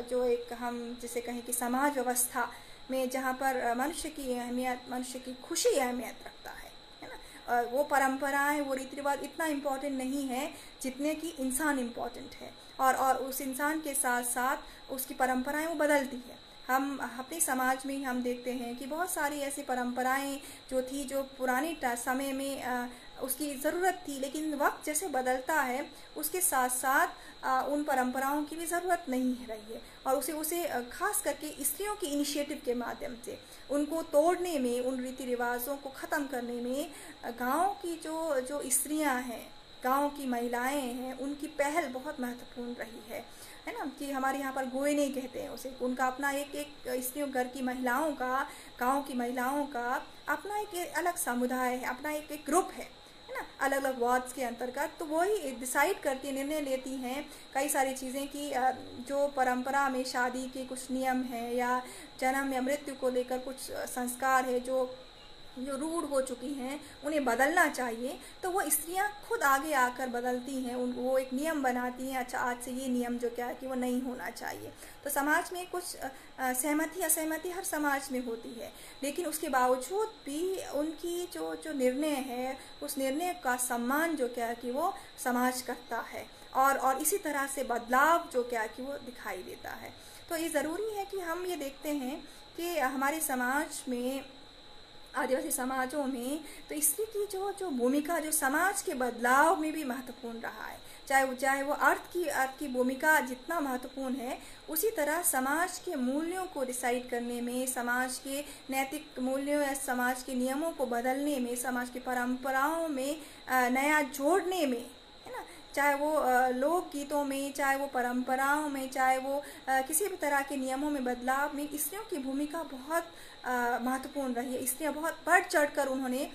जो एक हम जिसे कहें कि समाज व्यवस्था में जहाँ पर मनुष्य की अहमियत, मनुष्य की खुशी अहमियत रखता है ना। वो परंपराएं, वो रीति रिवाज इतना इम्पोर्टेंट नहीं है जितने कि इंसान इम्पोर्टेंट है, और उस इंसान के साथ साथ उसकी परंपराएं वो बदलती है। हम अपने समाज में ही हम देखते हैं कि बहुत सारी ऐसी परंपराएं जो थी, जो पुराने समय में उसकी ज़रूरत थी, लेकिन वक्त जैसे बदलता है उसके साथ साथ उन परंपराओं की भी ज़रूरत नहीं रही है, और उसे खास करके स्त्रियों की इनिशिएटिव के माध्यम से उनको तोड़ने में, उन रीति रिवाजों को ख़त्म करने में गाँव की जो स्त्रियां हैं, गांव की महिलाएं हैं, उनकी पहल बहुत महत्वपूर्ण रही है ना। कि हमारे यहाँ पर गोयने कहते हैं उसे, उनका अपना एक स्त्रियों, घर की महिलाओं का, गांव की महिलाओं का अपना एक अलग समुदाय है, अपना एक ग्रुप है ना, अलग अलग वार्ड्स के अंतर्गत। तो वही डिसाइड करती, निर्णय लेती हैं कई सारी चीज़ें कि जो परंपरा में शादी के कुछ नियम हैं, या जन्म या मृत्यु को लेकर कुछ संस्कार है जो रूढ़ हो चुकी हैं, उन्हें बदलना चाहिए। तो वो स्त्रियां खुद आगे आकर बदलती हैं, वो एक नियम बनाती हैं, अच्छा आज से ये नियम जो क्या है कि वो नहीं होना चाहिए। तो समाज में कुछ सहमति असहमति हर समाज में होती है, लेकिन उसके बावजूद भी उनकी जो निर्णय है, उस निर्णय का सम्मान जो क्या है कि वो समाज करता है, और इसी तरह से बदलाव जो क्या है कि वो दिखाई देता है। तो ये ज़रूरी है कि हम ये देखते हैं कि हमारे समाज में, आदिवासी समाजों में, तो स्त्री की जो भूमिका जो समाज के बदलाव में भी महत्वपूर्ण रहा है। चाहे वो अर्थ की भूमिका जितना महत्वपूर्ण है, उसी तरह समाज के मूल्यों को डिसाइड करने में, समाज के नैतिक मूल्यों या समाज के नियमों को बदलने में, समाज की परंपराओं में नया जोड़ने में, है ना। चाहे वो लोक गीतों में, चाहे वो परंपराओं में, चाहे वो किसी भी तरह के नियमों में बदलाव में, स्त्रियों की भूमिका बहुत महत्वपूर्ण रही है। स्त्रियां बहुत बढ़ चढ़कर उन्होंने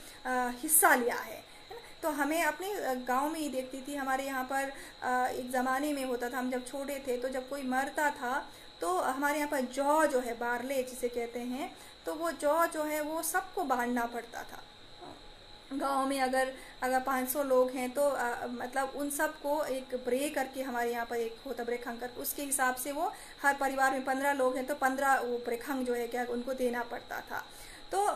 हिस्सा लिया है ना। तो हमें अपने गांव में ही देखती थी, हमारे यहाँ पर एक ज़माने में होता था, हम जब छोटे थे तो जब कोई मरता था तो हमारे यहाँ पर जौ जो है, बारले जिसे कहते हैं, तो वो जौ जो है वो सबको बांटना पड़ता था। गांव में अगर 500 लोग हैं तो मतलब उन सब को एक ब्रे करके, हमारे यहाँ पर एक होता ब्रेखंग कर, उसके हिसाब से वो हर परिवार में 15 लोग हैं तो 15 वो ब्रेखंग जो है क्या उनको देना पड़ता था, तो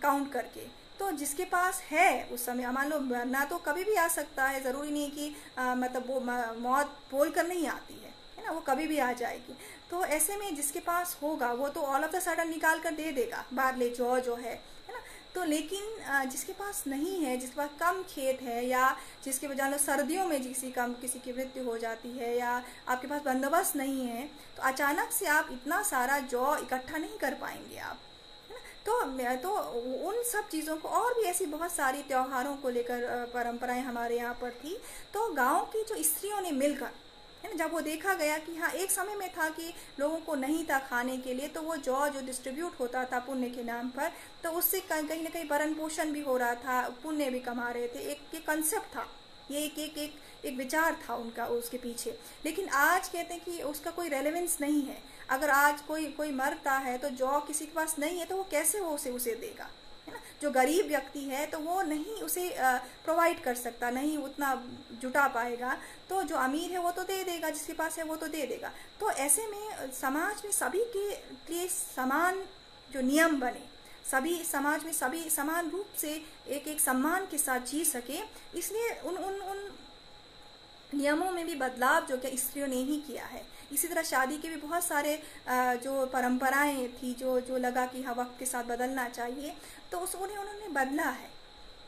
काउंट करके। तो जिसके पास है उस समय, मान लो मरना तो कभी भी आ सकता है, ज़रूरी नहीं कि मतलब वो मौत बोल कर नहीं आती है ना, वो कभी भी आ जाएगी। तो ऐसे में जिसके पास होगा वो तो ऑल ऑफ द सडन निकाल कर दे देगा बारले जौ जो है ना। तो लेकिन जिसके पास नहीं है, जिसके पास कम खेत है, या जिसके वजह से सर्दियों में किसी की मृत्यु हो जाती है, या आपके पास बंदोबस्त नहीं है, तो अचानक से आप इतना सारा जौ इकट्ठा नहीं कर पाएंगे आप, है ना। तो उन सब चीज़ों को, और भी ऐसी बहुत सारी त्योहारों को लेकर परंपराएं हमारे यहाँ पर थी। तो गाँव की जो स्त्रियों ने मिलकर, है ना, जब वो देखा गया कि हाँ एक समय में था कि लोगों को नहीं था खाने के लिए, तो वो जौ जो डिस्ट्रीब्यूट होता था पुण्य के नाम पर, तो उससे कहीं ना कहीं भरण पोषण भी हो रहा था, पुण्य भी कमा रहे थे। एक कंसेप्ट था, ये एक विचार था उनका उसके पीछे। लेकिन आज कहते हैं कि उसका कोई रेलेवेंस नहीं है। अगर आज कोई मरता है तो जौ किसी के पास नहीं है तो वो कैसे वो उसे देगा, है ना। जो गरीब व्यक्ति है तो वो नहीं उसे प्रोवाइड कर सकता, नहीं उतना जुटा पाएगा। तो जो अमीर है वो तो दे देगा, जिसके पास है वो तो दे देगा। तो ऐसे में समाज में सभी के लिए समान जो नियम बने, सभी समाज में सभी समान रूप से एक सम्मान के साथ जी सके, इसलिए उन नियमों में भी बदलाव जो कि स्त्रियों ने ही किया है। इसी तरह शादी के भी बहुत सारे जो परंपराएं थी, जो लगा कि हाँ वक्त के साथ बदलना चाहिए, तो उन्होंने बदला है।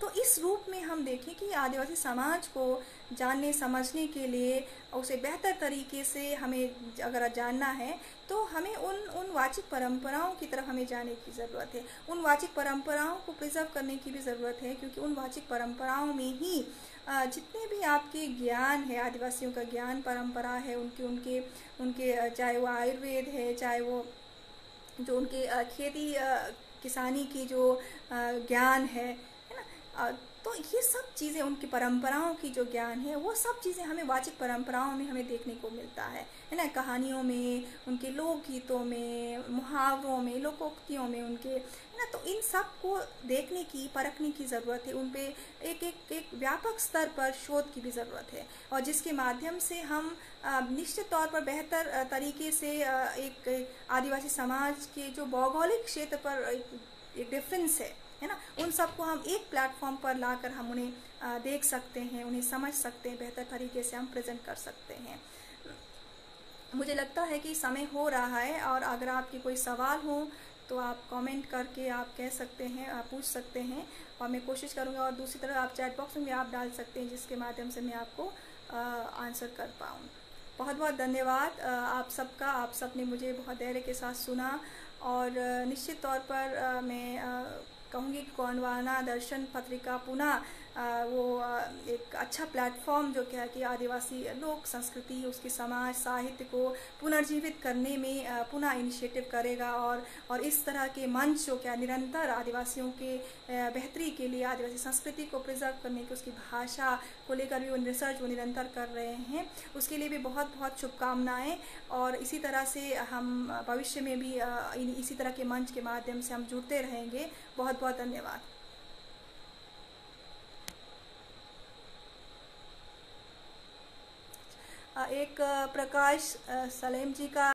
तो इस रूप में हम देखें कि आदिवासी समाज को जानने समझने के लिए, उसे बेहतर तरीके से हमें अगर जानना है, तो हमें उन वाचिक परंपराओं की तरफ हमें जाने की ज़रूरत है। उन वाचिक परंपराओं को प्रिजर्व करने की भी ज़रूरत है, क्योंकि उन वाचिक परंपराओं में ही जितने भी आपके ज्ञान है, आदिवासियों का ज्ञान परंपरा है, उनके चाहे वो आयुर्वेद है, चाहे वो जो उनके खेती किसानी की जो ज्ञान है ना, अ, तो ये सब चीज़ें उनकी परंपराओं की जो ज्ञान है वो सब चीज़ें हमें वाचिक परंपराओं में हमें देखने को मिलता है ना। कहानियों में, उनके लोकगीतों में, मुहावरों में, लोकोक्तियों में उनके, है ना। तो इन सब को देखने की, परखने की ज़रूरत है। उन पे एक व्यापक स्तर पर शोध की भी ज़रूरत है, और जिसके माध्यम से हम निश्चित तौर पर बेहतर तरीके से एक आदिवासी समाज के जो भौगोलिक क्षेत्र पर एक डिफरेंस है ना, उन सबको हम एक प्लेटफॉर्म पर लाकर हम उन्हें देख सकते हैं, उन्हें समझ सकते हैं, बेहतर तरीके से हम प्रेजेंट कर सकते हैं। मुझे लगता है कि समय हो रहा है, और अगर आपके कोई सवाल हो तो आप कमेंट करके आप कह सकते हैं, आप पूछ सकते हैं, और मैं कोशिश करूँगा। और दूसरी तरफ आप चैट बॉक्स में भी आप डाल सकते हैं, जिसके माध्यम से मैं आपको आंसर कर पाऊँ। बहुत बहुत धन्यवाद आप सबका। आप सब ने मुझे बहुत धैर्य के साथ सुना, और निश्चित तौर पर मैं कहूँगी कि गोंडवाना दर्शन पत्रिका पुनः वो एक अच्छा प्लेटफॉर्म जो क्या है कि आदिवासी लोक संस्कृति, उसकी समाज साहित्य को पुनर्जीवित करने में पुनः इनिशिएटिव करेगा, और इस तरह के मंच जो क्या निरंतर आदिवासियों के बेहतरी के लिए, आदिवासी संस्कृति को प्रिजर्व करने की, उसकी भाषा को लेकर भी वो रिसर्च वो निरंतर कर रहे हैं, उसके लिए भी बहुत बहुत शुभकामनाएं। और इसी तरह से हम भविष्य में भी इसी तरह के मंच के माध्यम से हम जुड़ते रहेंगे। बहुत बहुत धन्यवाद। एक प्रकाश सलेम जी का